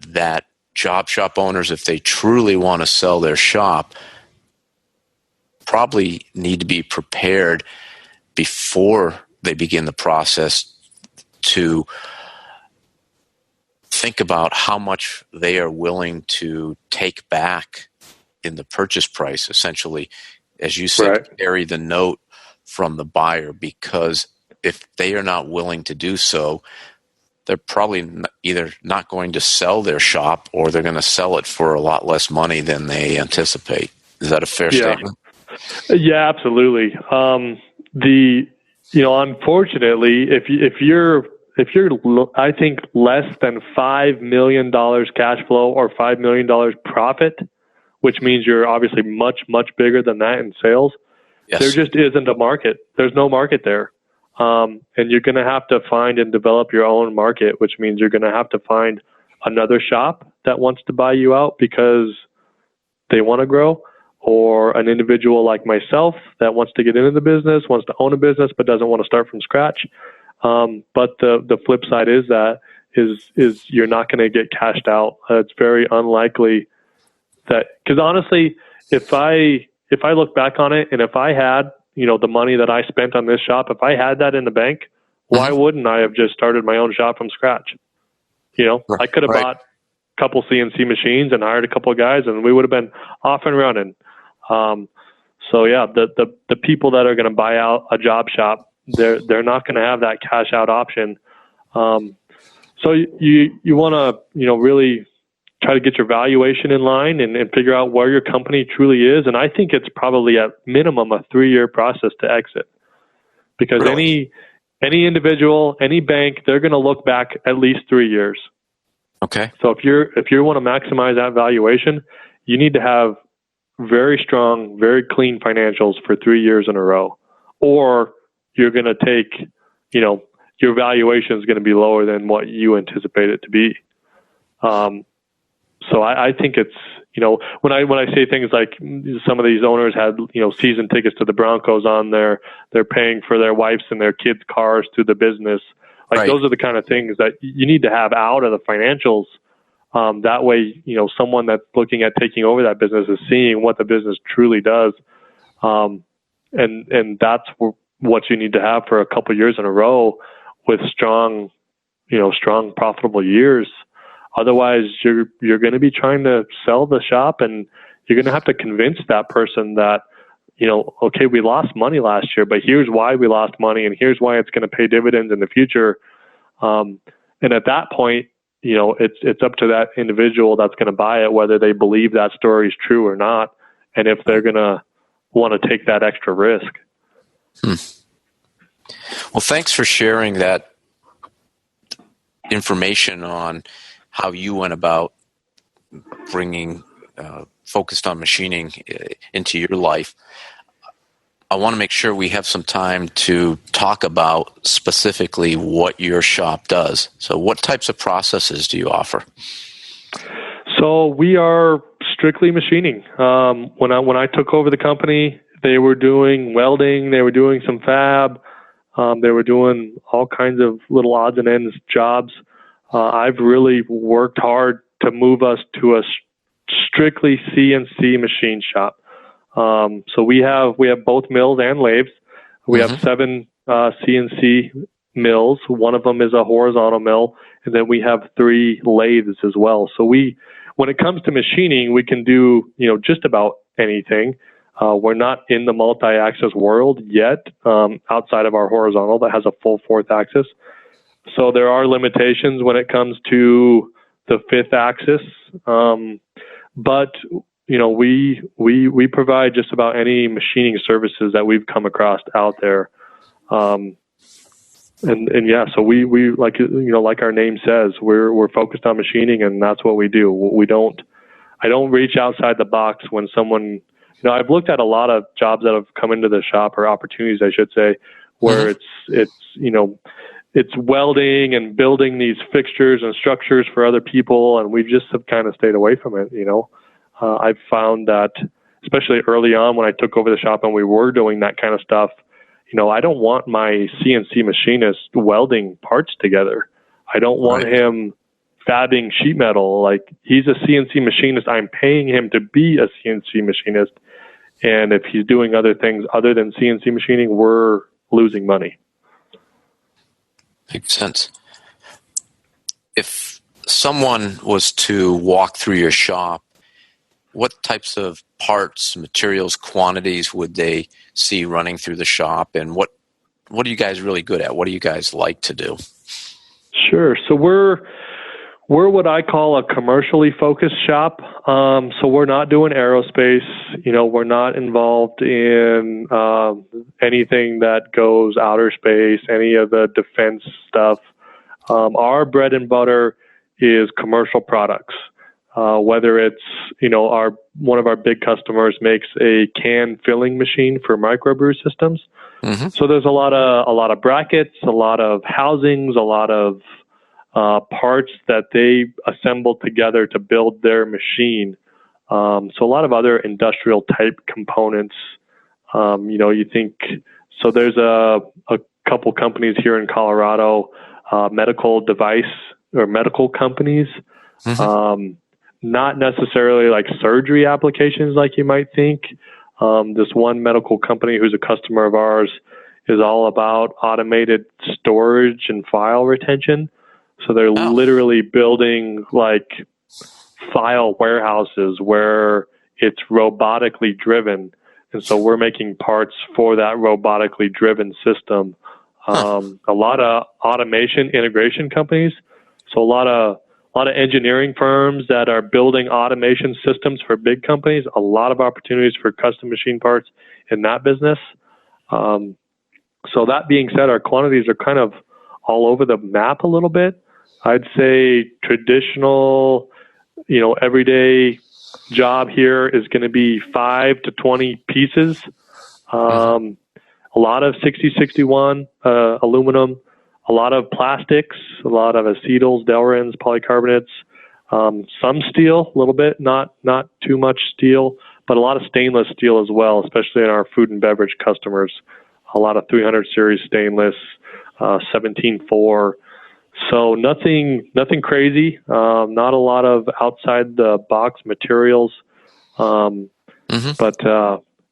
that job shop owners, if they truly want to sell their shop, probably need to be prepared before they begin the process to think about how much they are willing to take back in the purchase price, essentially, as you said, right, carry the note from the buyer, because if they are not willing to do so, they're probably either not going to sell their shop or they're going to sell it for a lot less money than they anticipate. Is that a fair statement? Yeah, absolutely. Unfortunately, if you're I think less than $5 million cash flow or $5 million profit, which means you're obviously much, much bigger than that in sales, yes, there just isn't a market. There's no market there. And you're going to have to find and develop your own market, which means you're going to have to find another shop that wants to buy you out because they want to grow, or an individual like myself that wants to get into the business, wants to own a business, but doesn't want to start from scratch. But the flip side is you're not going to get cashed out. It's very unlikely that, because honestly, if I look back on it, and if I had, the money that I spent on this shop, if I had that in the bank, why wouldn't I have just started my own shop from scratch? I could have bought a couple CNC machines and hired a couple of guys, and we would have been off and running. So yeah, the people that are going to buy out a job shop, they're not going to have that cash out option. So you want to, really try to get your valuation in line and figure out where your company truly is. And I think it's probably at minimum a 3-year process to exit, because any individual, any bank, they're going to look back at least 3 years. Okay. So if you want to maximize that valuation, you need to have very strong, very clean financials for 3 years in a row, or you're going to take, your valuation is going to be lower than what you anticipate it to be. So I think when I say things like some of these owners had, season tickets to the Broncos on they're paying for their wives and their kids' cars through the business. Like, Right. Those are the kind of things that you need to have out of the financials. That way, someone that's looking at taking over that business is seeing what the business truly does. And that's what you need to have for a couple of years in a row with strong profitable years. Otherwise, you're going to be trying to sell the shop, and you're going to have to convince that person that, okay, we lost money last year, but here's why we lost money, and here's why it's going to pay dividends in the future. And at that point, it's up to that individual that's going to buy it, whether they believe that story is true or not, and if they're going to want to take that extra risk. Well, thanks for sharing that information on how you went about bringing Focused on Machining into your life. I want to make sure we have some time to talk about specifically what your shop does. So what types of processes do you offer? So we are strictly machining. When I took over the company, they were doing welding, they were doing some fab, they were doing all kinds of little odds and ends jobs. I've really worked hard to move us to a strictly CNC machine shop. So we have both mills and lathes. We have 7 CNC mills. One of them is a horizontal mill, and then we have 3 lathes as well. So when it comes to machining, we can do just about anything. We're not in the multi-axis world yet, outside of our horizontal that has a full 4th axis. So there are limitations when it comes to the 5th axis. But we provide just about any machining services that we've come across out there. So we like our name says, we're focused on machining, and that's what we do. I don't reach outside the box when someone, I've looked at a lot of jobs that have come into the shop, or opportunities, I should say, where it's welding and building these fixtures and structures for other people, and we just have kind of stayed away from it. I've found that, especially early on when I took over the shop and we were doing that kind of stuff, I don't want my CNC machinist welding parts together. I don't want him fabbing sheet metal. Like, he's a CNC machinist. I'm paying him to be a CNC machinist. And if he's doing other things other than CNC machining, we're losing money. Makes sense. If someone was to walk through your shop, what types of parts, materials, quantities would they see running through the shop, and what are you guys really good at? What do you guys like to do? Sure. So we're what I call a commercially focused shop. So we're not doing aerospace. We're not involved in anything that goes outer space, any of the defense stuff. Our bread and butter is commercial products. Whether it's, one of our big customers makes a can filling machine for microbrew systems. Mm-hmm. So there's a lot of brackets, a lot of housings, a lot of parts that they assemble together to build their machine. So a lot of other industrial type components. You think, so there's a couple companies here in Colorado, medical device or medical companies. Mm-hmm. Not necessarily like surgery applications like you might think. This one medical company who's a customer of ours is all about automated storage and file retention. So they're literally building like file warehouses where it's robotically driven. And so we're making parts for that robotically driven system. A lot of automation integration companies. So a lot of engineering firms that are building automation systems for big companies, a lot of opportunities for custom machine parts in that business. So that being said, our quantities are kind of all over the map a little bit. I'd say traditional, everyday job here is going to be 5 to 20 pieces. A lot of 6061 aluminum, a lot of plastics, a lot of acetyls, Delrins, polycarbonates, Some steel, a little bit, not too much steel, but a lot of stainless steel as well, especially in our food and beverage customers. A lot of 300 series stainless, 17.4. So nothing crazy. Not a lot of outside the box materials. But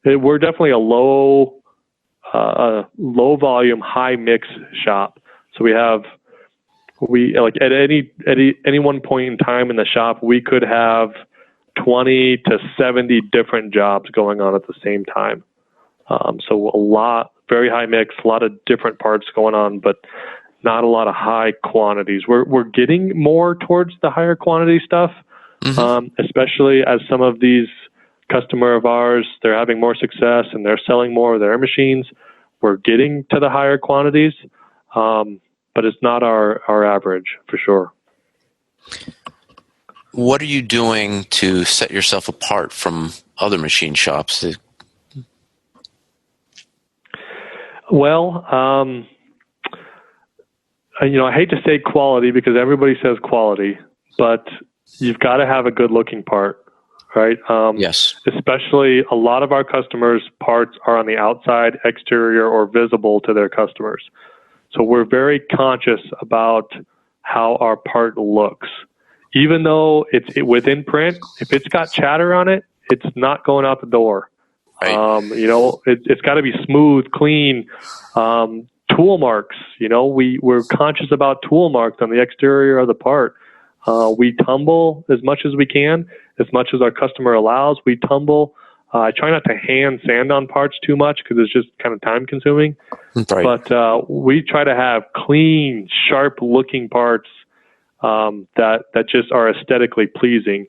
we're definitely a low volume, high mix shop. So we like at any one point in time in the shop, we could have 20 to 70 different jobs going on at the same time. So a lot, very high mix, a lot of different parts going on, but not a lot of high quantities. We're getting more towards the higher quantity stuff, especially as some of these customer of ours, they're having more success and they're selling more of their machines. We're getting to the higher quantities, but it's not our average for sure. What are you doing to set yourself apart from other machine shops? Well, I hate to say quality because everybody says quality, but you've got to have a good looking part, right? Yes. Especially a lot of our customers' parts are on the outside, exterior, or visible to their customers. So we're very conscious about how our part looks. Even though it's within print, if it's got chatter on it, it's not going out the door. Right. It's got to be smooth, clean. Tool marks, we're conscious about tool marks on the exterior of the part. We tumble as much as we can, as much as our customer allows. We tumble. I try not to hand sand on parts too much because it's just kind of time consuming. Right. But we try to have clean, sharp looking parts that just are aesthetically pleasing.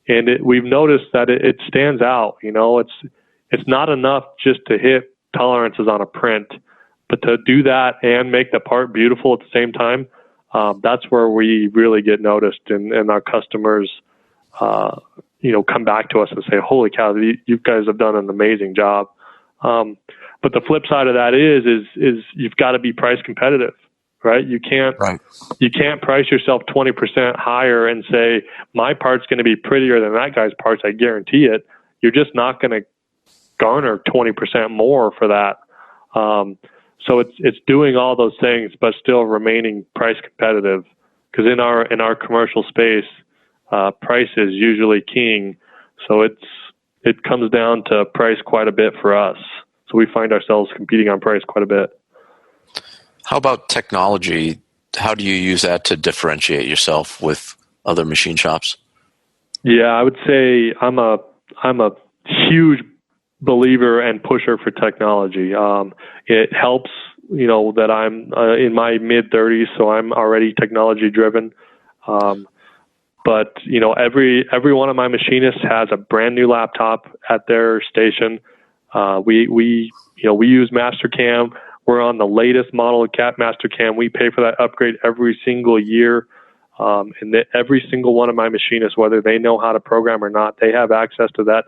And we've noticed that it stands out. It's not enough just to hit tolerances on a print, but to do that and make the part beautiful at the same time, that's where we really get noticed, and our customers, come back to us and say, "Holy cow, you guys have done an amazing job." But the flip side of that is you've got to be price competitive, right? You can't price yourself 20% higher and say my part's going to be prettier than that guy's parts. I guarantee it. You're just not going to garner 20% more for that. So it's doing all those things, but still remaining price competitive. Because in our commercial space, price is usually king. So it comes down to price quite a bit for us. So we find ourselves competing on price quite a bit. How about technology? How do you use that to differentiate yourself with other machine shops? Yeah, I would say I'm a huge believer and pusher for technology. It helps, that I'm in my mid-30s, so I'm already technology driven. But every one of my machinists has a brand new laptop at their station. We use Mastercam. We're on the latest model of Cat Mastercam. We pay for that upgrade every single year. And every single one of my machinists, whether they know how to program or not, they have access to that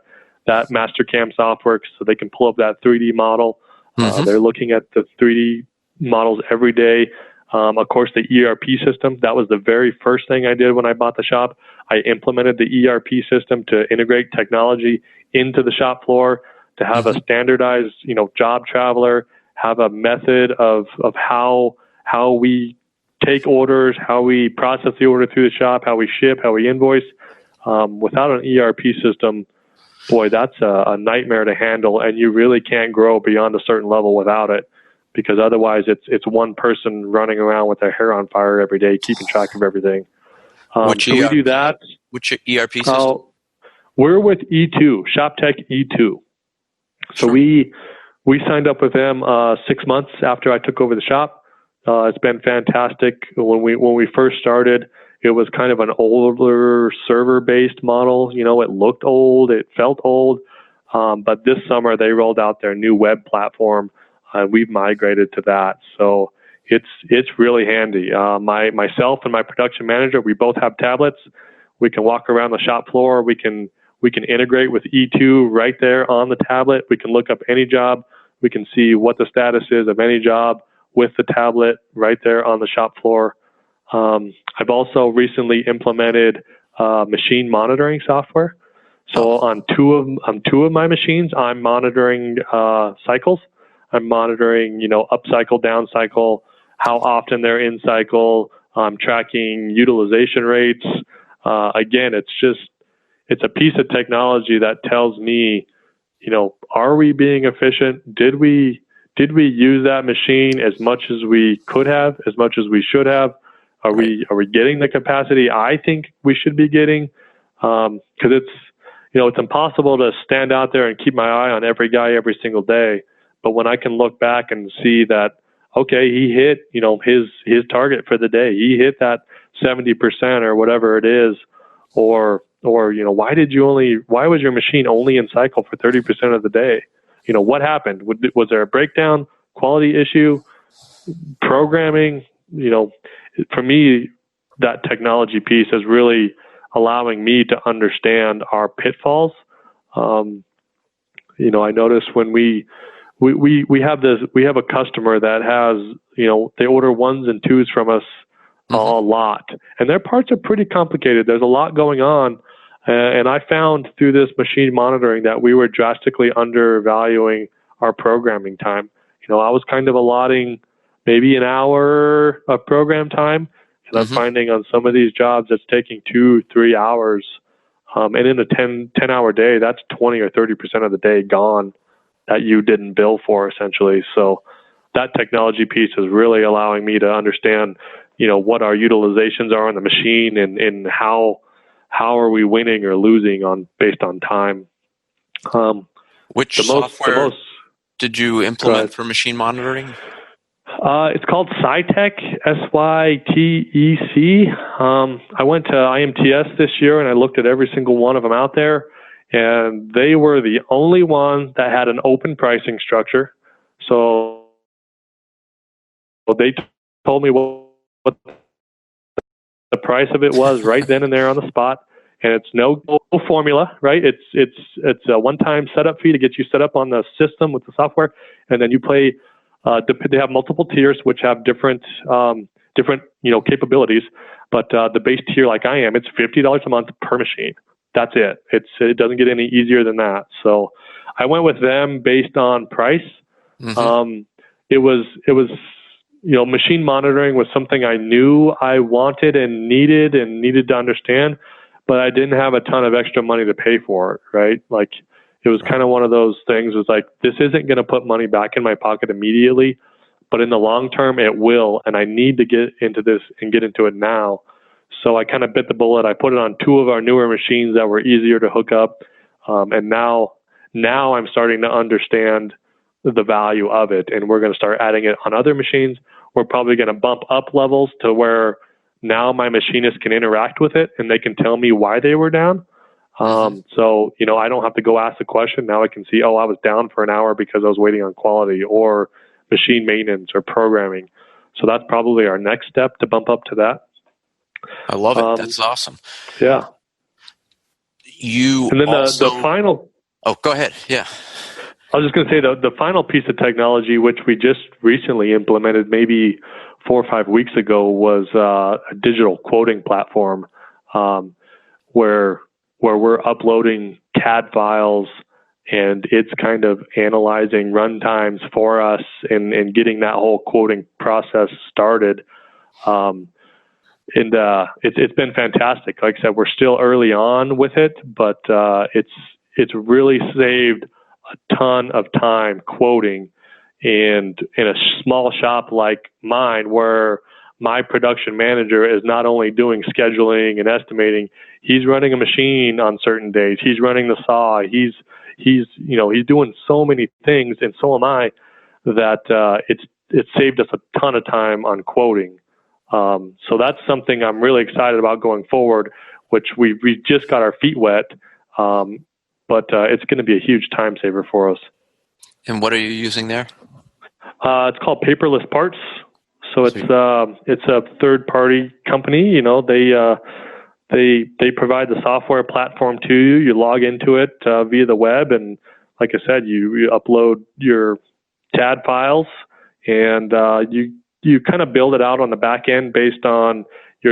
Mastercam software so they can pull up that 3D model. They're looking at the 3D models every day. Of course, the ERP system, that was the very first thing I did when I bought the shop. I implemented the ERP system to integrate technology into the shop floor, to have a standardized, job traveler, have a method of how we take orders, how we process the order through the shop, how we ship, how we invoice. Without an ERP system, boy, that's a nightmare to handle, and you really can't grow beyond a certain level without it, because otherwise it's one person running around with their hair on fire every day, keeping track of everything. Which we do that. Which ERP system? We're with E2, ShopTech E2. So we signed up with them 6 months after I took over the shop. It's been fantastic. When we first started, it was kind of an older server-based model. It looked old, it felt old. But this summer they rolled out their new web platform. We've migrated to that, so it's really handy. Myself and my production manager, we both have tablets. We can walk around the shop floor. We can integrate with E2 right there on the tablet. We can look up any job. We can see what the status is of any job with the tablet right there on the shop floor. I've also recently implemented machine monitoring software. So on two of my machines, I'm monitoring cycles. I'm monitoring, up cycle, down cycle, how often they're in cycle. I'm tracking utilization rates. Again, it's a piece of technology that tells me, are we being efficient? Did we use that machine as much as we could have, as much as we should have? Are we getting the capacity I think we should be getting? Because it's impossible to stand out there and keep my eye on every guy every single day. But when I can look back and see that, okay, he hit, his target for the day, he hit that 70% or whatever it is, or why was your machine only in cycle for 30% of the day? What happened? Was there a breakdown, quality issue, programming? For me, that technology piece is really allowing me to understand our pitfalls. I notice when we have a customer that has, they order ones and twos from us a lot, and their parts are pretty complicated. There's a lot going on. And I found through this machine monitoring that we were drastically undervaluing our programming time. I was kind of allotting maybe an hour of program time, and I'm finding on some of these jobs it's taking 2-3 hours. And in a 10-hour day, that's 20 or 30% of the day gone that you didn't bill for, essentially. So that technology piece is really allowing me to understand, what our utilizations are on the machine and how are we winning or losing based on time. Which software did you implement for machine monitoring? It's called Sytec, Sytec. I went to IMTS this year and I looked at every single one of them out there, and they were the only one that had an open pricing structure. So they told me what the price of it was right then and there on the spot. And it's no formula, right? It's a one-time setup fee to get you set up on the system with the software, and then you pay. They have multiple tiers which have different capabilities. But the base tier, like I am, it's $50 a month per machine. That's it. It doesn't get any easier than that. So I went with them based on price. It was machine monitoring was something I knew I wanted and needed to understand, but I didn't have a ton of extra money to pay for it, right? Like, it was kind of one of those things. It was like, this isn't going to put money back in my pocket immediately, but in the long term, it will. And I need to get into this and get into it now. So I kind of bit the bullet. I put it on 2 of our newer machines that were easier to hook up. And now I'm starting to understand the value of it. And we're going to start adding it on other machines. We're probably going to bump up levels to where now my machinists can interact with it and they can tell me why they were down. So, I don't have to go ask the question. Now I can see, I was down for an hour because I was waiting on quality or machine maintenance or programming. So that's probably our next step to bump up to that. I love it. That's awesome. Yeah. The final. Oh, go ahead. Yeah. I was just going to say the final piece of technology, which we just recently implemented maybe 4 or 5 weeks ago, was a digital quoting platform where we're uploading CAD files and it's kind of analyzing run times for us and getting that whole quoting process started. It's been fantastic. Like I said, we're still early on with it, but it's really saved a ton of time quoting. And in a small shop like mine, where my production manager is not only doing scheduling and estimating, he's running a machine on certain days. He's running the saw. He's doing so many things, and so am I, that it's saved us a ton of time on quoting. So that's something I'm really excited about going forward, which we just got our feet wet, but it's going to be a huge time saver for us. And what are you using there? It's called Paperless Parts. So it's a third-party company. They provide the software platform to you. You log into it via the web, and like I said, you upload your CAD files, and you kind of build it out on the back end based on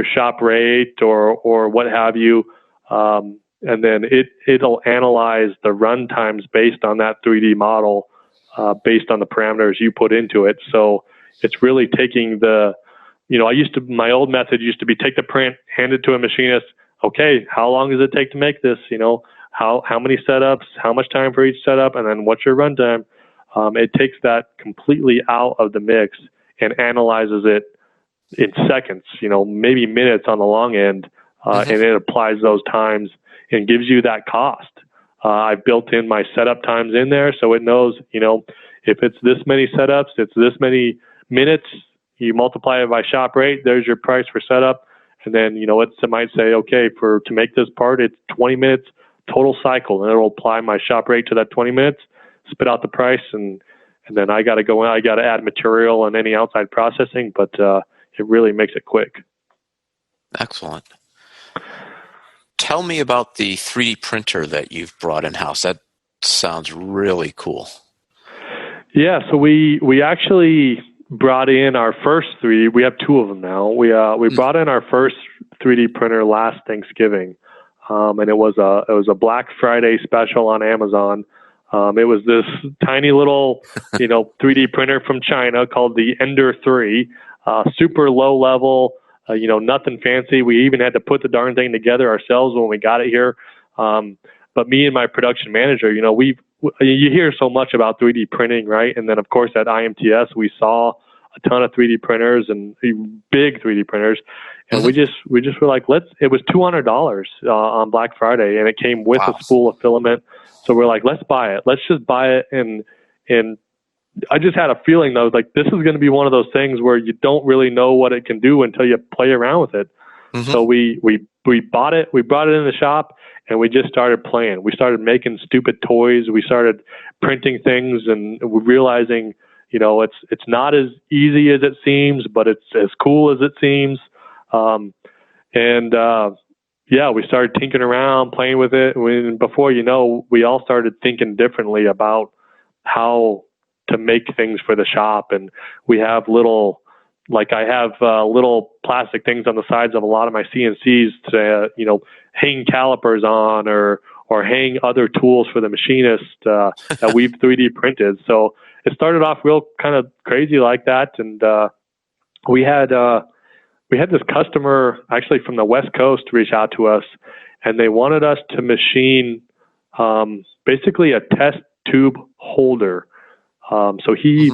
shop rate or what have you. And then it'll analyze the run times based on that 3D model, based on the parameters you put into it. So it's really taking my old method used to be take the print, hand it to a machinist. Okay, how long does it take to make this? How many setups, how much time for each setup, and then what's your runtime? It takes that completely out of the mix and analyzes it in seconds, maybe minutes on the long end, and it applies those times and gives you that cost. I've built in my setup times in there, so it knows, if it's this many setups, it's this many minutes. You multiply it by shop rate. There's your price for setup, and then it might say, okay, to make this part, it's 20 minutes total cycle, and it'll apply my shop rate to that 20 minutes, spit out the price, and then I got to go in. I got to add material and any outside processing, but it really makes it quick. Excellent. Tell me about the 3D printer that you've brought in-house. That sounds really cool. Yeah, so we actually brought in our first 3D. We have two of them now. We brought in our first 3D printer last Thanksgiving, and it was a Black Friday special on Amazon. It was this tiny little 3D printer from China called the Ender 3, super low level. Nothing fancy. We even had to put the darn thing together ourselves when we got it here. But me and my production manager, you hear so much about 3D printing, right? And then of course at IMTS, we saw a ton of 3D printers and big 3D printers. And we just were like, it was $200 on Black Friday, and it came with a spool of filament. So we're like, let's buy it. Let's just buy it. And I just had a feeling though, like this is going to be one of those things where you don't really know what it can do until you play around with it. So we bought it. We brought it in the shop, and we just started playing. We started making stupid toys. We started printing things, and we're realizing, it's not as easy as it seems, but it's as cool as it seems. We started tinkering around, playing with it. Before we all started thinking differently about how to make things for the shop. And we have little plastic things on the sides of a lot of my CNCs to, hang calipers on or hang other tools for the machinist that we've 3D printed. So it started off real kind of crazy like that. And we had this customer actually from the West Coast reach out to us, and they wanted us to machine basically a test tube holder. So he,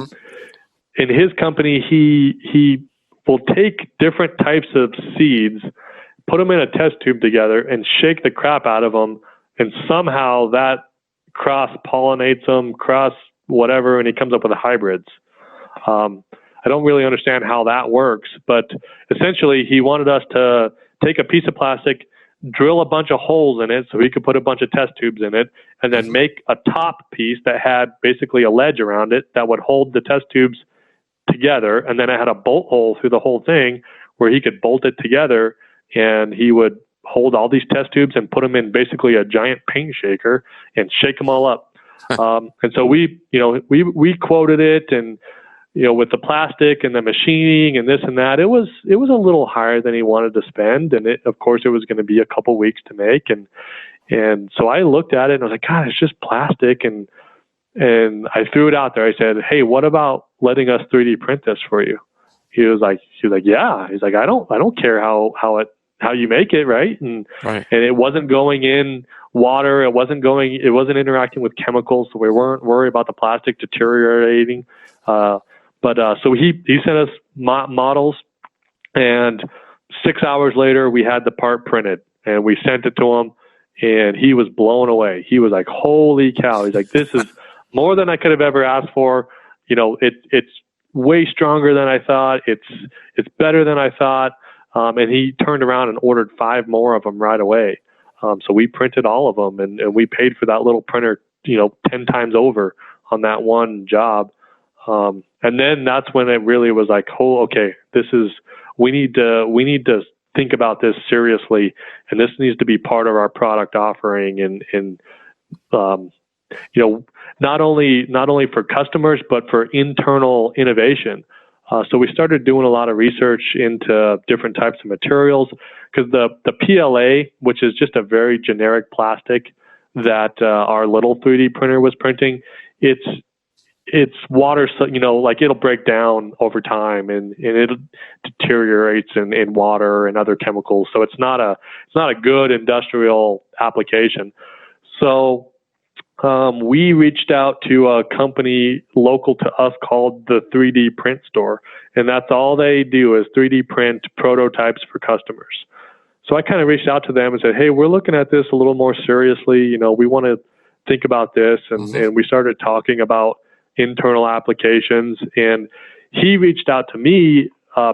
in his company, he will take different types of seeds, put them in a test tube together, and shake the crap out of them, and somehow that cross-pollinates them, whatever, and he comes up with hybrids. I don't really understand how that works, but essentially he wanted us to take a piece of plastic, drill a bunch of holes in it so he could put a bunch of test tubes in it, and then make a top piece that had basically a ledge around it that would hold the test tubes together, and then it had a bolt hole through the whole thing where he could bolt it together, and he would hold all these test tubes and put them in basically a giant paint shaker and shake them all up. And so we quoted it, and with the plastic and the machining and this and that, it was a little higher than he wanted to spend, and of course it was going to be a couple weeks to make, and so I looked at it and I was like, God, it's just plastic, and I threw it out there. I said, hey, what about letting us 3D print this for you? He was like, yeah. He's like, I don't care how you make it, right? And it wasn't going in water. It wasn't interacting with chemicals, so we weren't worried about the plastic deteriorating. So he sent us models, and 6 hours later we had the part printed, and we sent it to him, and he was blown away. He was like, holy cow. He's like, this is more than I could have ever asked for. It's way stronger than I thought. It's better than I thought. And he turned around and ordered 5 more of them right away. So we printed all of them, and we paid for that little printer, 10 times over on that one job. And then that's when it really was like, oh, okay, we need to think about this seriously, and this needs to be part of our product offering, and not only for customers, but for internal innovation. So we started doing a lot of research into different types of materials, because the PLA, which is just a very generic plastic that our little 3D printer was printing, it's water, so like it'll break down over time, and it deteriorates in water and other chemicals. So it's not a good industrial application. So we reached out to a company local to us called the 3D Print Store, and that's all they do is 3D print prototypes for customers. So I kind of reached out to them and said, hey, we're looking at this a little more seriously. We want to think about this. And we started talking about internal applications. And he reached out to me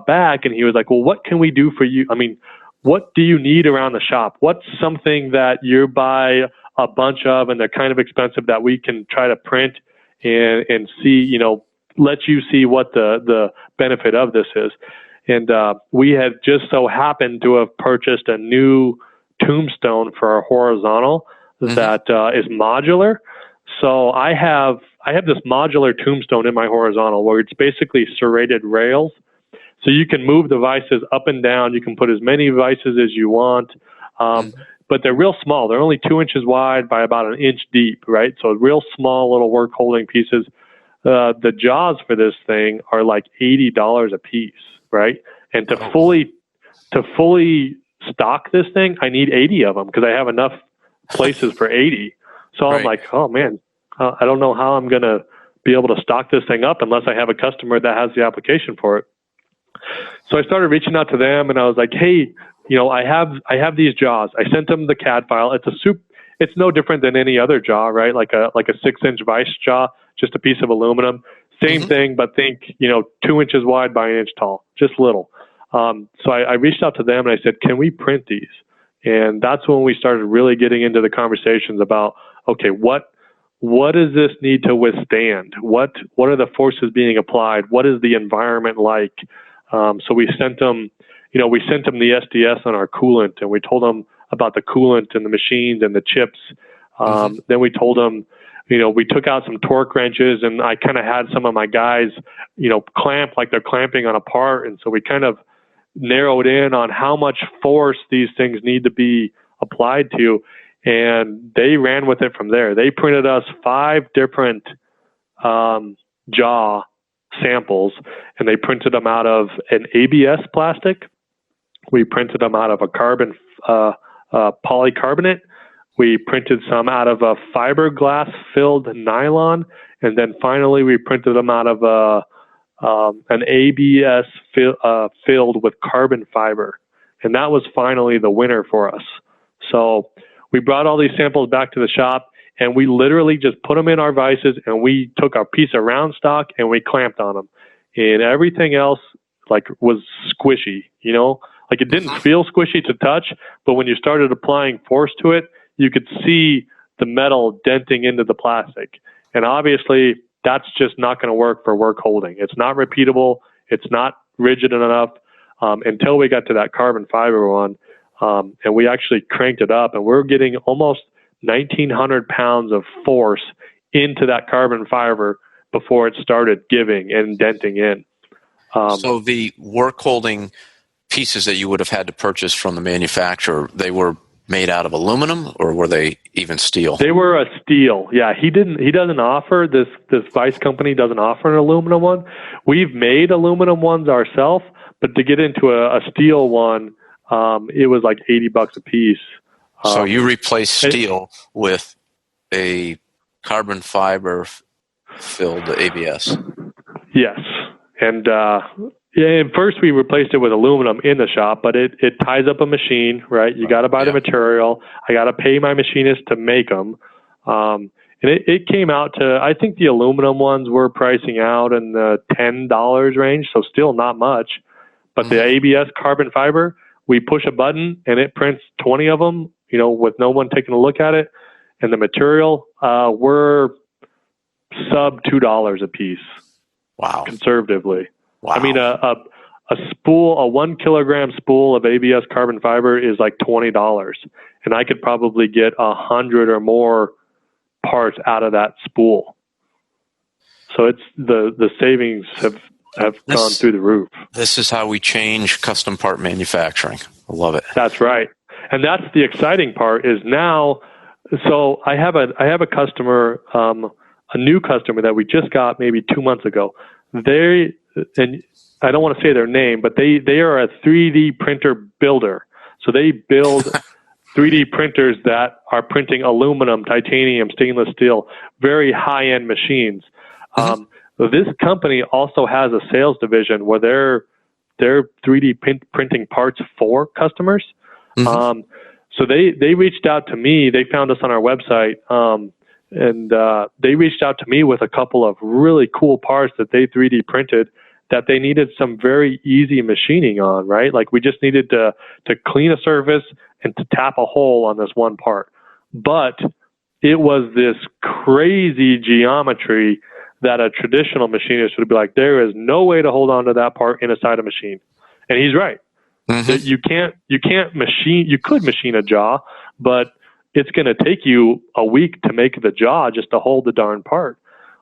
back, and he was like, well, what can we do for you? I mean, what do you need around the shop? What's something that you buy a bunch of and they're kind of expensive that we can try to print and see, let you see what the benefit of this is. And we had just so happened to have purchased a new tombstone for our horizontal that is modular. So I have this modular tombstone in my horizontal where it's basically serrated rails. So you can move the vices up and down. You can put as many vices as you want. But they're real small. They're only 2 inches wide by about an inch deep, right? So real small little work holding pieces. The jaws for this thing are like $80 a piece, right? And to fully stock this thing, I need 80 of them because I have enough places for 80. So I'm like, oh man, I don't know how I'm going to be able to stock this thing up unless I have a customer that has the application for it. So I started reaching out to them, and I was like, hey, I have these jaws. I sent them the CAD file. It's no different than any other jaw, right? Like a 6-inch vise jaw, just a piece of aluminum. Same thing, but think, 2 inches wide by an inch tall, just little. So I reached out to them and I said, can we print these? And that's when we started really getting into the conversations about, okay, what does this need to withstand? What are the forces being applied? What is the environment like? So we sent them the SDS on our coolant, and we told them about the coolant and the machines and the chips. Then we told them, we took out some torque wrenches, and I kind of had some of my guys, clamp like they're clamping on a part. And so we kind of narrowed in on how much force these things need to be applied to. And they ran with it from there. They printed us 5 different jaw samples, and they printed them out of an ABS plastic. We printed them out of a carbon polycarbonate. We printed some out of a fiberglass filled nylon, and then finally we printed them out of an ABS filled with carbon fiber, and that was finally the winner for us. So we brought all these samples back to the shop, and we literally just put them in our vices, and we took our piece of round stock and we clamped on them, and everything else was squishy, like it didn't feel squishy to touch, but when you started applying force to it, you could see the metal denting into the plastic. And obviously that's just not going to work for work holding. It's not repeatable. It's not rigid enough until we got to that carbon fiber one. And we actually cranked it up, and we're getting almost 1,900 pounds of force into that carbon fiber before it started giving and denting in. So the work holding pieces that you would have had to purchase from the manufacturer, they were made out of aluminum, or were they even steel? They were a steel. Yeah, he doesn't offer this vice company doesn't offer an aluminum one. We've made aluminum ones ourselves, but to get into a steel one, it was like $80 a piece. So you replaced steel with a carbon fiber filled ABS. Yes. And first we replaced it with aluminum in the shop, but it ties up a machine, right? You got to buy the material. I got to pay my machinist to make them. And it came out to, I think the aluminum ones were pricing out in the $10 range, so still not much. But the ABS carbon fiber, we push a button and it prints 20 of them, with no one taking a look at it. And the material, we're sub $2 a piece. Wow. Conservatively. Wow. I mean, a 1 kilogram spool of ABS carbon fiber is like $20, and I could probably get 100 or more parts out of that spool. So it's the savings have have gone through the roof. This is how we change custom part manufacturing. I love it. That's right. And that's the exciting part is now. So I have a customer, a new customer that we just got maybe 2 months ago. And I don't want to say their name, but they are a 3D printer builder. So they build 3D printers that are printing aluminum, titanium, stainless steel, very high-end machines. This company also has a sales division where they're 3D printing parts for customers. So they reached out to me. They found us on our website, and they reached out to me with a couple of really cool parts that they 3D printed that they needed some very easy machining on, right? Like we just needed to clean a surface and to tap a hole on this one part. But it was this crazy geometry that a traditional machinist would be like, there is no way to hold on to that part inside a machine. And he's right. You can't machine, you could machine a jaw, but it's going to take you a week to make the jaw just to hold the darn part.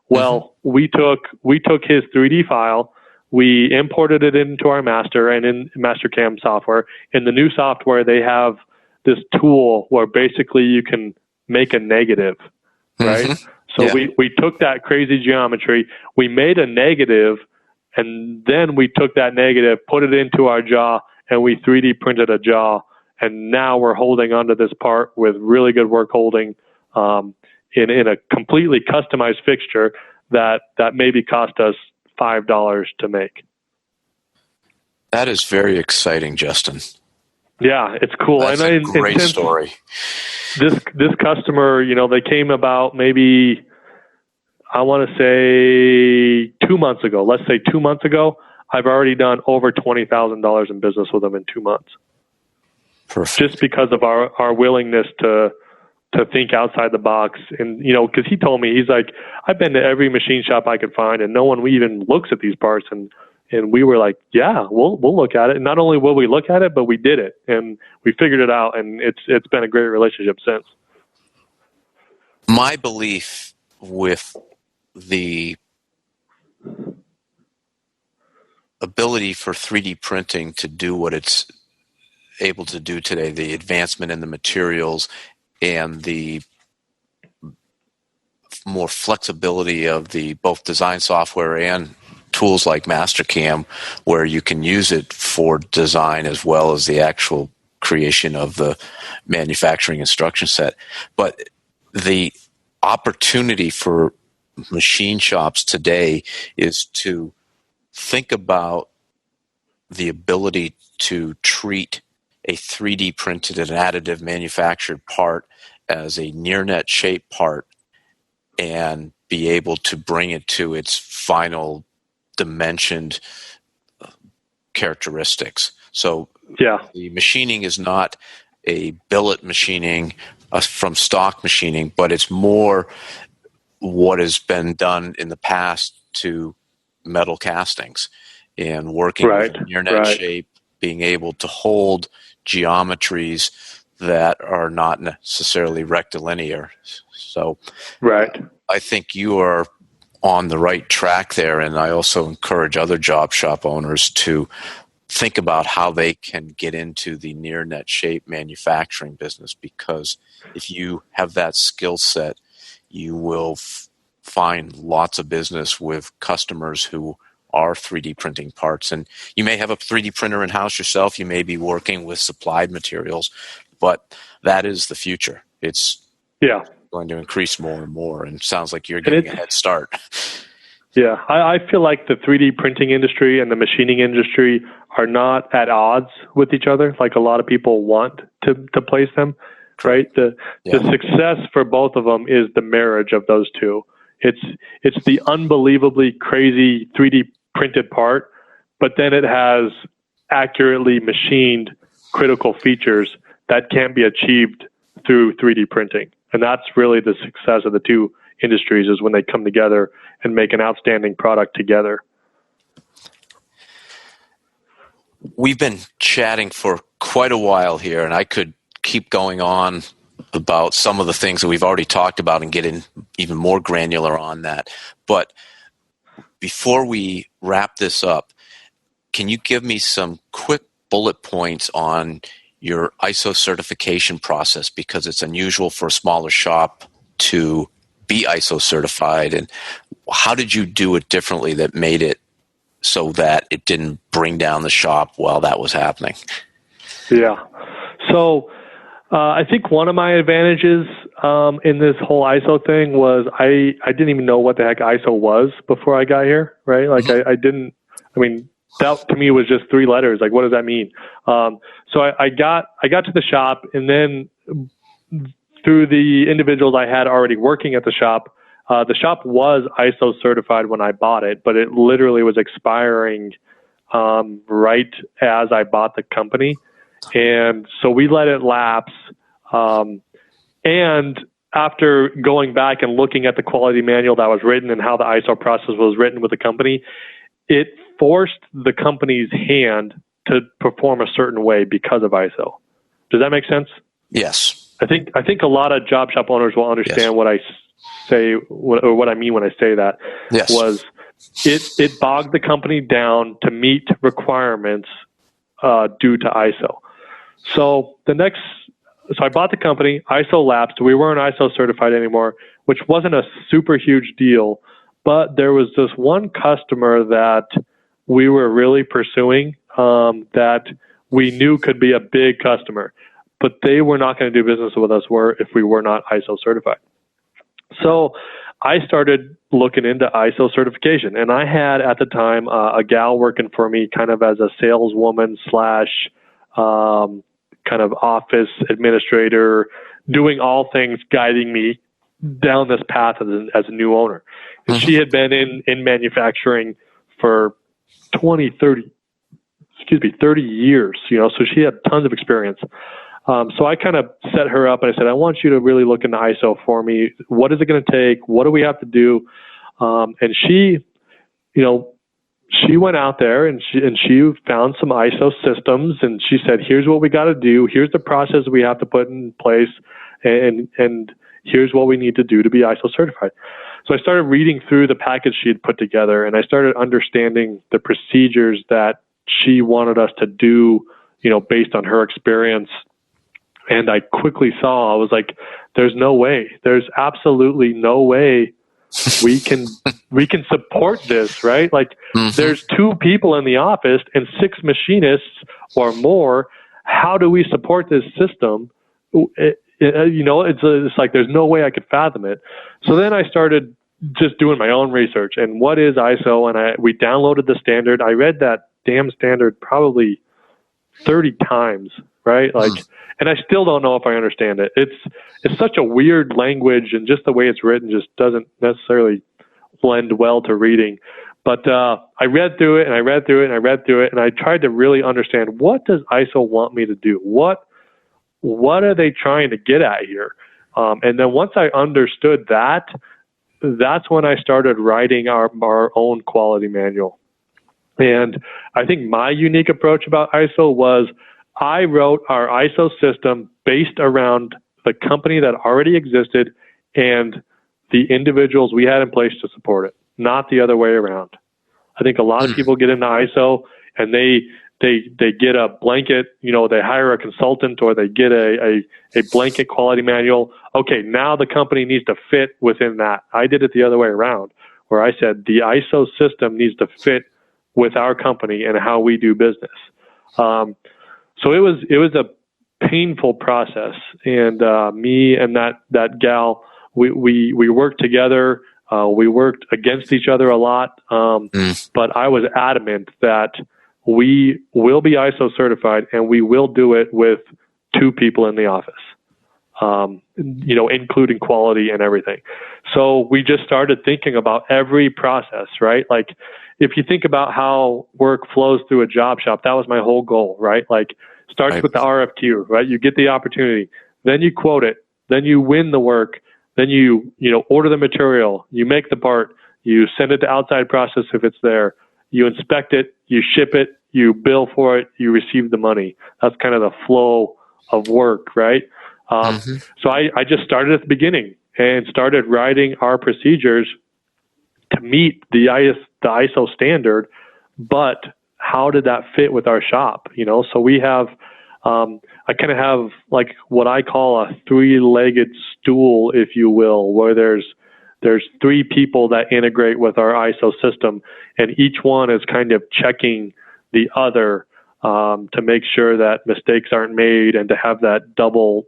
Well, we took his 3D file, we imported it into our master and in Mastercam software. In the new software, they have this tool where basically you can make a negative, right? So we took that crazy geometry, we made a negative, and then we took that negative, put it into our jaw, and we 3D printed a jaw. And now we're holding onto this part with really good work holding in a completely customized fixture that maybe cost us $5 to make. That is very exciting, Justin. Yeah, it's cool. That's a great story. This customer, they came about maybe, I want to say 2 months ago. Let's say 2 months ago. I've already done over $20,000 in business with them in 2 months. Perfect. Just because of our willingness to think outside the box. And, because he told me, he's like, I've been to every machine shop I could find and no one even looks at these parts. And we were like, yeah, we'll look at it. And not only will we look at it, but we did it and we figured it out. And it's been a great relationship since. My belief with the ability for 3D printing to do what it's able to do today, the advancement in the materials and the more flexibility of the both design software and tools like Mastercam, where you can use it for design as well as the actual creation of the manufacturing instruction set. But the opportunity for machine shops today is to think about the ability to treat a 3D printed and additive manufactured part as a near net shape part and be able to bring it to its final dimensioned characteristics. So the machining is not a billet machining from stock machining, but it's more what has been done in the past to metal castings and working with near net shape, being able to hold geometries that are not necessarily rectilinear. So I think you are on the right track there, and I also encourage other job shop owners to think about how they can get into the near net shape manufacturing business, because if you have that skill set, you will find lots of business with customers who are 3D printing parts. And you may have a 3D printer in-house yourself. You may be working with supplied materials, but that is the future. It's going to increase more and more, and sounds like you're getting a head start. Yeah, I feel like the 3D printing industry and the machining industry are not at odds with each other like a lot of people want to place them, right? The success for both of them is the marriage of those two. It's the unbelievably crazy 3D printed part, but then it has accurately machined critical features that can't be achieved through 3D printing. And that's really the success of the two industries, is when they come together and make an outstanding product together. We've been chatting for quite a while here, and I could keep going on about some of the things that we've already talked about and get in even more granular on that. But before we wrap this up, can you give me some quick bullet points on your ISO certification process, because it's unusual for a smaller shop to be ISO certified, and how did you do it differently that made it so that it didn't bring down the shop while that was happening? Yeah. So I think one of my advantages in this whole ISO thing was I didn't even know what the heck ISO was before I got here, right? Like that to me was just 3 letters. Like, what does that mean? So I got to the shop, and then through the individuals I had already working at the shop was ISO certified when I bought it, but it literally was expiring right as I bought the company. And so we let it lapse. And after going back and looking at the quality manual that was written and how the ISO process was written with the company, it forced the company's hand to perform a certain way because of ISO. Does that make sense? Yes. I think a lot of job shop owners will understand what I say, or what I mean when I say that. Yes. Was it bogged the company down to meet requirements due to ISO. So I bought the company, ISO lapsed, we weren't ISO certified anymore, which wasn't a super huge deal, but there was this one customer that we were really pursuing that we knew could be a big customer, but they were not going to do business with us if we were not ISO certified. So I started looking into ISO certification, and I had at the time a gal working for me kind of as a saleswoman / kind of office administrator, doing all things, guiding me down this path as a new owner. And she had been in manufacturing for 30 years, so she had tons of experience. So I kind of set her up and I said, I want you to really look into ISO for me. What is it going to take? What do we have to do? And she went out there and she found some ISO systems, and she said, here's what we got to do. Here's the process we have to put in place. And here's what we need to do to be ISO certified. So I started reading through the package she had put together, and I started understanding the procedures that she wanted us to do, based on her experience. And I quickly saw, I was like, there's no way. There's absolutely no way we can support this, right? Like, there's 2 people in the office and 6 machinists or more. How do we support this system? It's like there's no way I could fathom it. So then I started just doing my own research. And what is ISO? And we downloaded the standard. I read that damn standard probably 30 times, right? Like, and I still don't know if I understand it. It's such a weird language, and just the way it's written just doesn't necessarily lend well to reading. But I read through it, and I read through it, and I read through it, and I tried to really understand, what does ISO want me to do? What are they trying to get at here? And then once I understood that, that's when I started writing our own quality manual. And I think my unique approach about ISO was I wrote our ISO system based around the company that already existed and the individuals we had in place to support it, not the other way around. I think a lot of people get into ISO and they get a blanket, they hire a consultant, or they get a blanket quality manual. Okay, now the company needs to fit within that. I did it the other way around, where I said the ISO system needs to fit with our company and how we do business. So it was a painful process, and me and that gal, we worked together. We worked against each other a lot, but I was adamant that we will be ISO certified, and we will do it with 2 people in the office, including quality and everything. So we just started thinking about every process, right? Like, if you think about how work flows through a job shop, that was my whole goal, right? Like, starts with the RFQ, right? You get the opportunity, then you quote it, then you win the work, then you order the material, you make the part, you send it to outside process if it's there, you inspect it, you ship it, you bill for it, you receive the money. That's kind of the flow of work, right? So I just started at the beginning and started writing our procedures to meet the the ISO standard, but how did that fit with our shop? So we have, I kind of have like what I call a three-legged stool, if you will, where there's three people that integrate with our ISO system, and each one is kind of checking the other to make sure that mistakes aren't made and to have that double,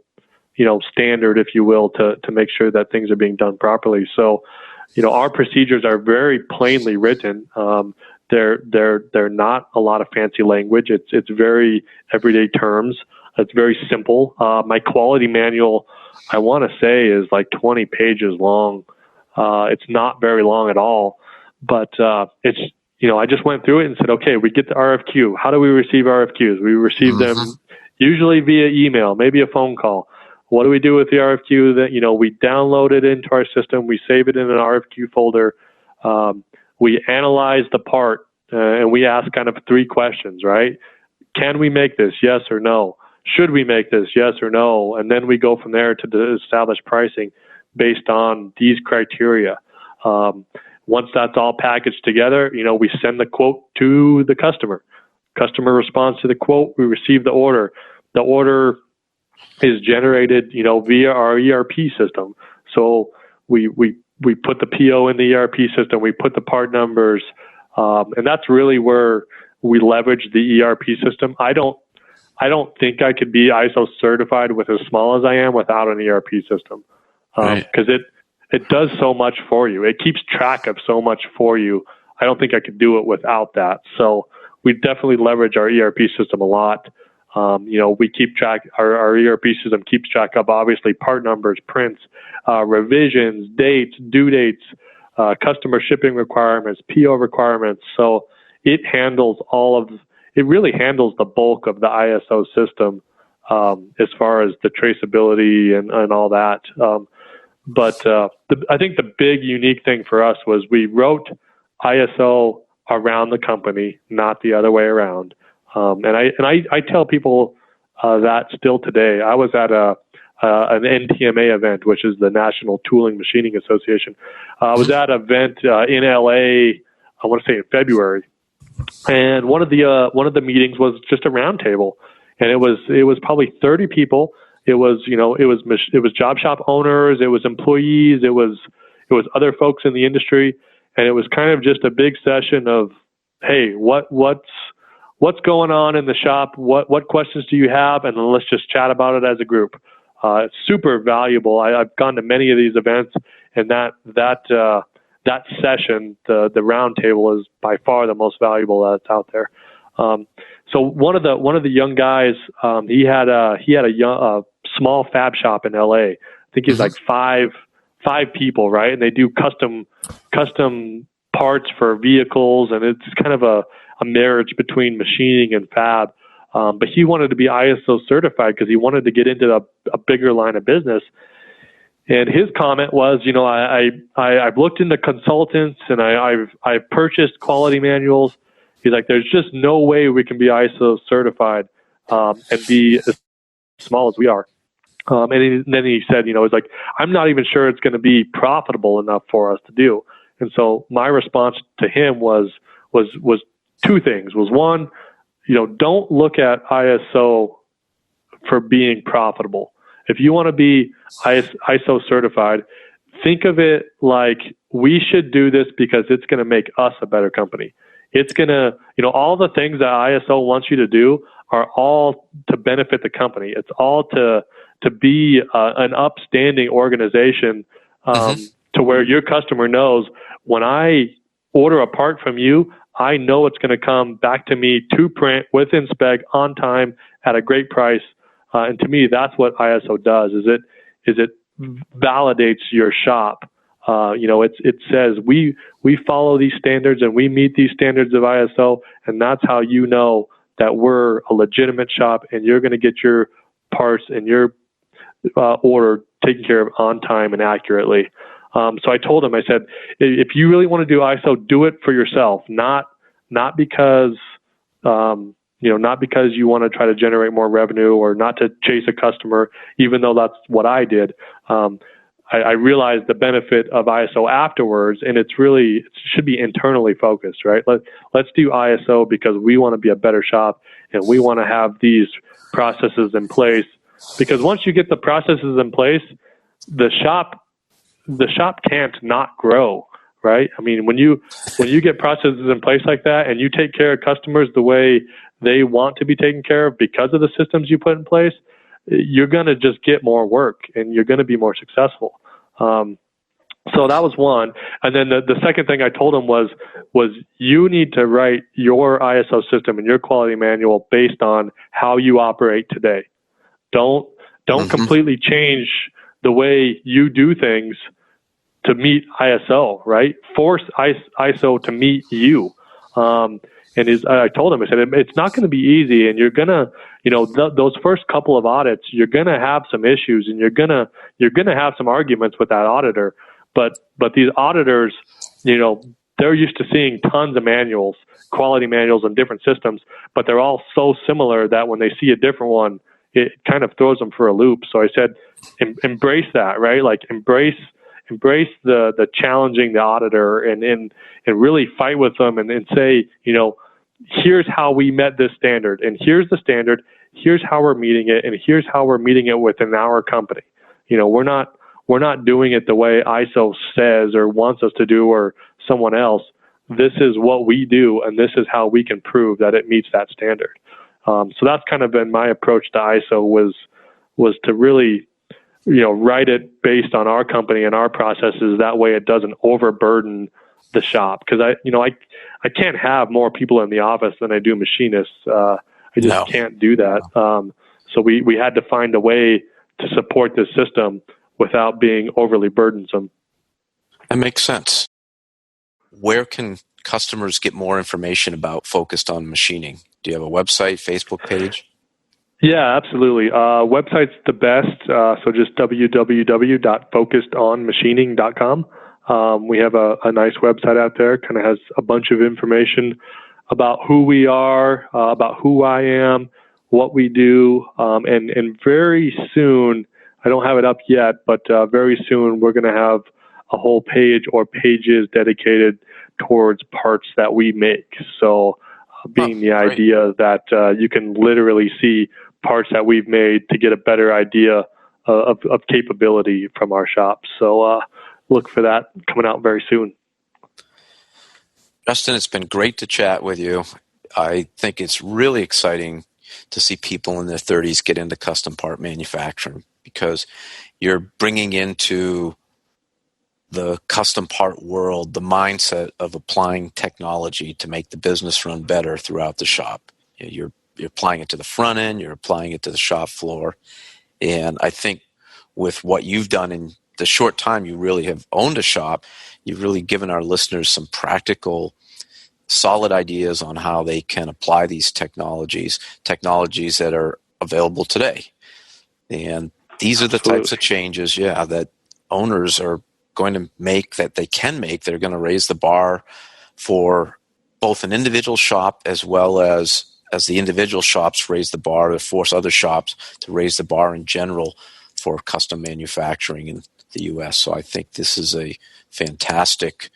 standard, if you will, to make sure that things are being done properly. So, our procedures are very plainly written. They're not a lot of fancy language. It's very everyday terms. It's very simple. My quality manual, I want to say, is like 20 pages long. It's not very long at all, but it's, I just went through it and said, okay, we get the RFQ. How do we receive RFQs? We receive them usually via email, maybe a phone call. What do we do with the RFQ? That, we download it into our system. We save it in an RFQ folder. We analyze the part and we ask kind of three questions, right? Can we make this? Yes or no? Should we make this? Yes or no? And then we go from there to establish pricing based on these criteria. Once that's all packaged together, we send the quote to the customer. Customer responds to the quote. We receive the order. The order is generated, via our ERP system. So we put the PO in the ERP system. We put the part numbers, and that's really where we leverage the ERP system. I don't think I could be ISO certified with as small as I am without an ERP system, because it does so much for you. It keeps track of so much for you. I don't think I could do it without that. So we definitely leverage our ERP system a lot. We keep track, our ERP system keeps track of obviously part numbers, prints, revisions, dates, due dates, customer shipping requirements, PO requirements. So it handles it really handles the bulk of the ISO system, as far as the traceability and all that. But I think the big unique thing for us was we wrote ISO around the company, not the other way around. And I tell people that still today. I was at an NTMA event, which is the National Tooling Machining Association. I was at an event in LA, I want to say in February, and one of the meetings was just a round table, and it was probably 30 people. It was job shop owners, it was employees, it was other folks in the industry, and it was kind of just a big session of, hey, what's going on in the shop? What questions do you have? And then let's just chat about it as a group. It's super valuable. I've gone to many of these events, and that session, the round table, is by far the most valuable that's out there. So one of the young guys, he had a small fab shop in LA. I think he's like five people, right? And they do custom parts for vehicles, and it's kind of a marriage between machining and fab. But he wanted to be ISO certified because he wanted to get into a bigger line of business. And his comment was, I've looked into consultants and I've purchased quality manuals. He's like, there's just no way we can be ISO certified and be as small as we are. And then he said, it's like, I'm not even sure it's going to be profitable enough for us to do. And so my response to him was two things. Was one, don't look at ISO for being profitable. If you want to be ISO certified, think of it like we should do this because it's going to make us a better company. It's going to, all the things that ISO wants you to do are all to benefit the company. It's all to be an upstanding organization, to where your customer knows when I order a part from you, I know it's going to come back to me to print with inspect on time at a great price. And to me, that's what ISO does. Is it validates your shop. It says we follow these standards and we meet these standards of ISO, and that's how you know that we're a legitimate shop and you're going to get your parts and your order taken care of on time and accurately. So I told him, I said, if you really want to do ISO, do it for yourself, not because not because you want to try to generate more revenue or not to chase a customer, even though that's what I did. I realized the benefit of ISO afterwards, and it should be internally focused, right? Let's do ISO because we want to be a better shop and we want to have these processes in place. Because once you get the processes in place, the shop can't not grow, right? I mean, when you get processes in place like that and you take care of customers the way they want to be taken care of because of the systems you put in place, you're going to just get more work and you're going to be more successful. So that was one. And then the second thing I told him was you need to write your ISO system and your quality manual based on how you operate today. Don't completely change the way you do things to meet ISO, right? Force ISO to meet you. I told him, I said, it's not going to be easy, and you're going to, those first couple of audits, you're going to have some issues, and you're going to have some arguments with that auditor. But these auditors, they're used to seeing tons of manuals, quality manuals and different systems, but they're all so similar that when they see a different one, it kind of throws them for a loop. So I said, embrace that, right? Like embrace the challenging the auditor and really fight with them and say, here's how we met this standard, and here's the standard, here's how we're meeting it, and here's how we're meeting it within our company. We're not doing it the way ISO says or wants us to do or someone else. This is what we do, and this is how we can prove that it meets that standard. So that's kind of been my approach to ISO was to really, write it based on our company and our processes. That way it doesn't overburden the shop. Because I can't have more people in the office than I do machinists. I just can't do that. So we had to find a way to support this system without being overly burdensome. That makes sense. Where can customers get more information about Focused on Machining? Do you have a website, Facebook page? Yeah, absolutely. Website's the best. So just www.focusedonmachining.com. We have a nice website out there. Kind of has a bunch of information about who we are, about who I am, what we do, and very soon, I don't have it up yet, but very soon we're going to have a whole page or pages dedicated towards parts that we make. So being the idea that you can literally see parts that we've made to get a better idea of capability from our shop. So look for that coming out very soon. Justin, it's been great to chat with you. I think it's really exciting to see people in their 30s get into custom part manufacturing because you're bringing into the custom part world the mindset of applying technology to make the business run better throughout the shop. You're applying it to the front end, you're applying it to the shop floor. And I think with what you've done in the short time you really have owned a shop, you've really given our listeners some practical, solid ideas on how they can apply these technologies that are available today. And these are the types of changes, that owners are going to make, that they can make. They're going to raise the bar for both an individual shop as well as the individual shops raise the bar to force other shops to raise the bar in general for custom manufacturing in the U.S. So I think this is a fantastic,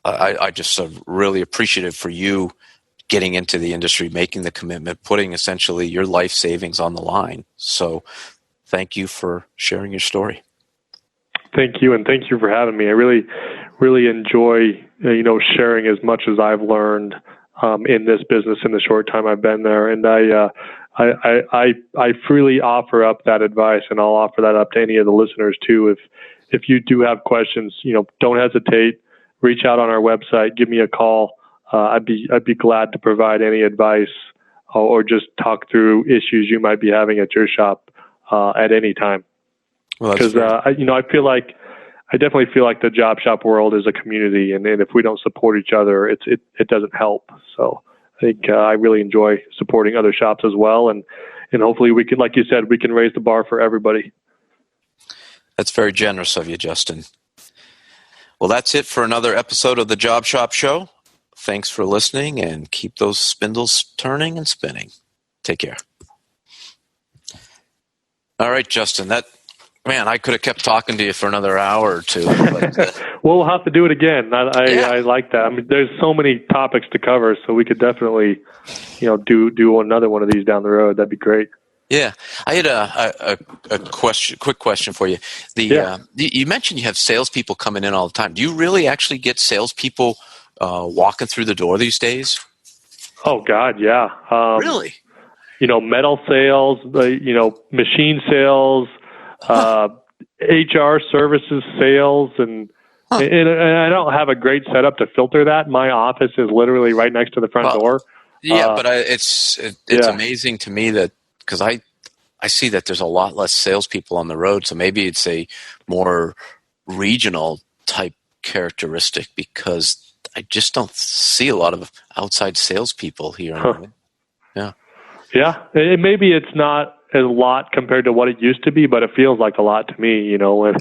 I just really appreciative for you getting into the industry, making the commitment, putting essentially your life savings on the line. So thank you for sharing your story. Thank you, and thank you for having me. I really, really enjoy, sharing as much as I've learned in this business in the short time I've been there. And I freely offer up that advice, and I'll offer that up to any of the listeners too. If you do have questions, don't hesitate. Reach out on our website, give me a call. I'd be glad to provide any advice or just talk through issues you might be having at your shop at any time. Because I definitely feel like the job shop world is a community, and if we don't support each other, it doesn't help. So I think I really enjoy supporting other shops as well, and hopefully we can, like you said, we can raise the bar for everybody. That's very generous of you, Justin. Well, that's it for another episode of the Job Shop Show. Thanks for listening, and keep those spindles turning and spinning. Take care. All right, Justin, that Man, I could have kept talking to you for another hour or two. But, Well, we'll have to do it again. yeah. I like that. I mean, there's so many topics to cover, so we could definitely, do another one of these down the road. That'd be great. Yeah, I had a quick question for you. You mentioned you have salespeople coming in all the time. Do you really actually get salespeople walking through the door these days? Oh God, yeah. Really? Metal sales, machine sales, HR services sales, and I don't have a great setup to filter that. My office is literally right next to the front door. Yeah, but it's amazing to me that because I see that there's a lot less salespeople on the road, so maybe it's a more regional type characteristic because I just don't see a lot of outside salespeople here. Yeah, maybe it's not a lot compared to what it used to be, but it feels like a lot to me, when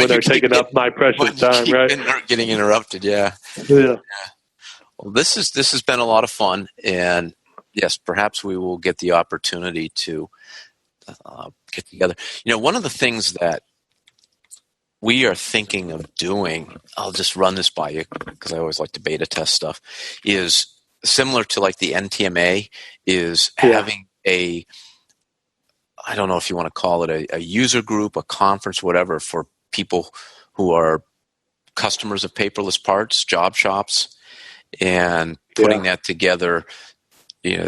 they're taking up my precious time, right? Getting interrupted, yeah. Well, this has been a lot of fun, and yes, perhaps we will get the opportunity to get together. One of the things that we are thinking of doing, I'll just run this by you because I always like to beta test stuff, is similar to like the NTMA, is having I don't know if you want to call it a user group, a conference, whatever, for people who are customers of paperless parts, job shops, and putting that together,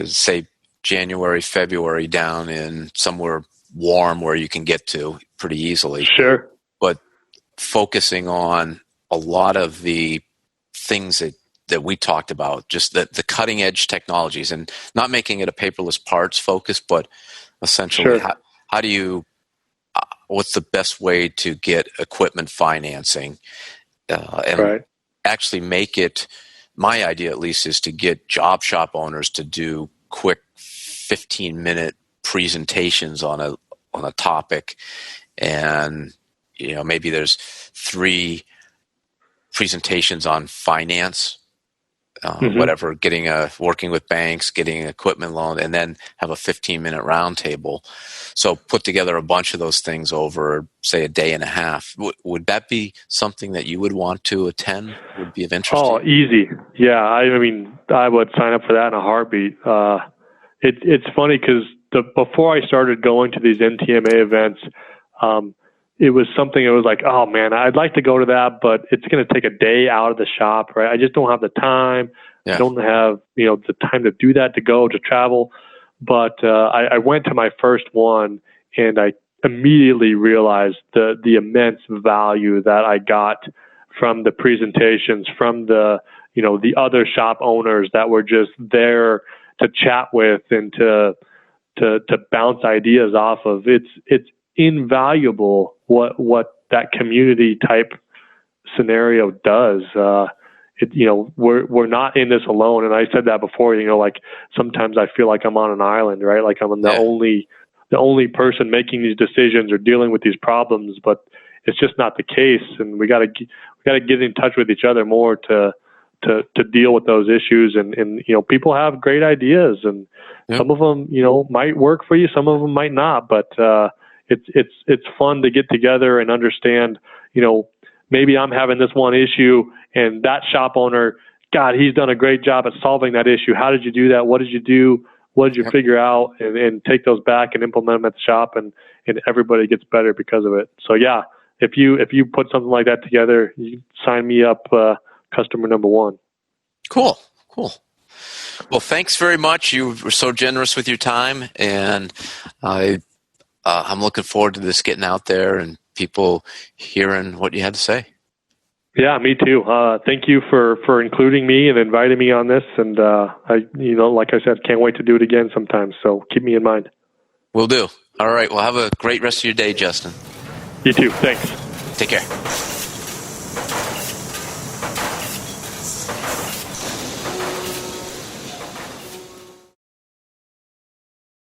say January, February, down in somewhere warm where you can get to pretty easily. Sure. But focusing on a lot of the things that we talked about, just the cutting edge technologies, and not making it a paperless parts focus, but essentially how do you what's the best way to get equipment financing and actually make it, my idea at least is to get job shop owners to do quick 15-minute presentations on a topic, and maybe there's 3 presentations on finance, whatever, working with banks, getting an equipment loan, and then have a 15-minute roundtable. So put together a bunch of those things over, say, a day and a half. Would that be something that you would want to attend? Would be of interest? Oh, easy. Yeah, I mean, I would sign up for that in a heartbeat. It's funny because before I started going to these NTMA events, it was something that was like, oh man, I'd like to go to that, but it's going to take a day out of the shop, right? I just don't have the time. I don't have, the time to do that, to travel. But I went to my first one, and I immediately realized the immense value that I got from the presentations, from the other shop owners that were just there to chat with and to bounce ideas off of. It's invaluable what that community type scenario does. We're not in this alone, and I said that before. Like sometimes I feel like I'm on an island, right? Like I'm the only person making these decisions or dealing with these problems, but it's just not the case. And we got to get in touch with each other more to deal with those issues. And people have great ideas, and some of them might work for you, some of them might not, but it's fun to get together and understand, maybe I'm having this one issue and that shop owner, God, he's done a great job at solving that issue. How did you do that? What did you do? What did you figure out? And take those back and implement them at the shop, and everybody gets better because of it. So yeah, if you put something like that together, you sign me up, customer number 1. Cool. Well, thanks very much. You were so generous with your time, and I'm looking forward to this getting out there and people hearing what you had to say. Yeah, me too. Thank you for including me and inviting me on this. And like I said, can't wait to do it again sometime. So keep me in mind. Will do. All right. Well, have a great rest of your day, Justin. You too. Thanks. Take care.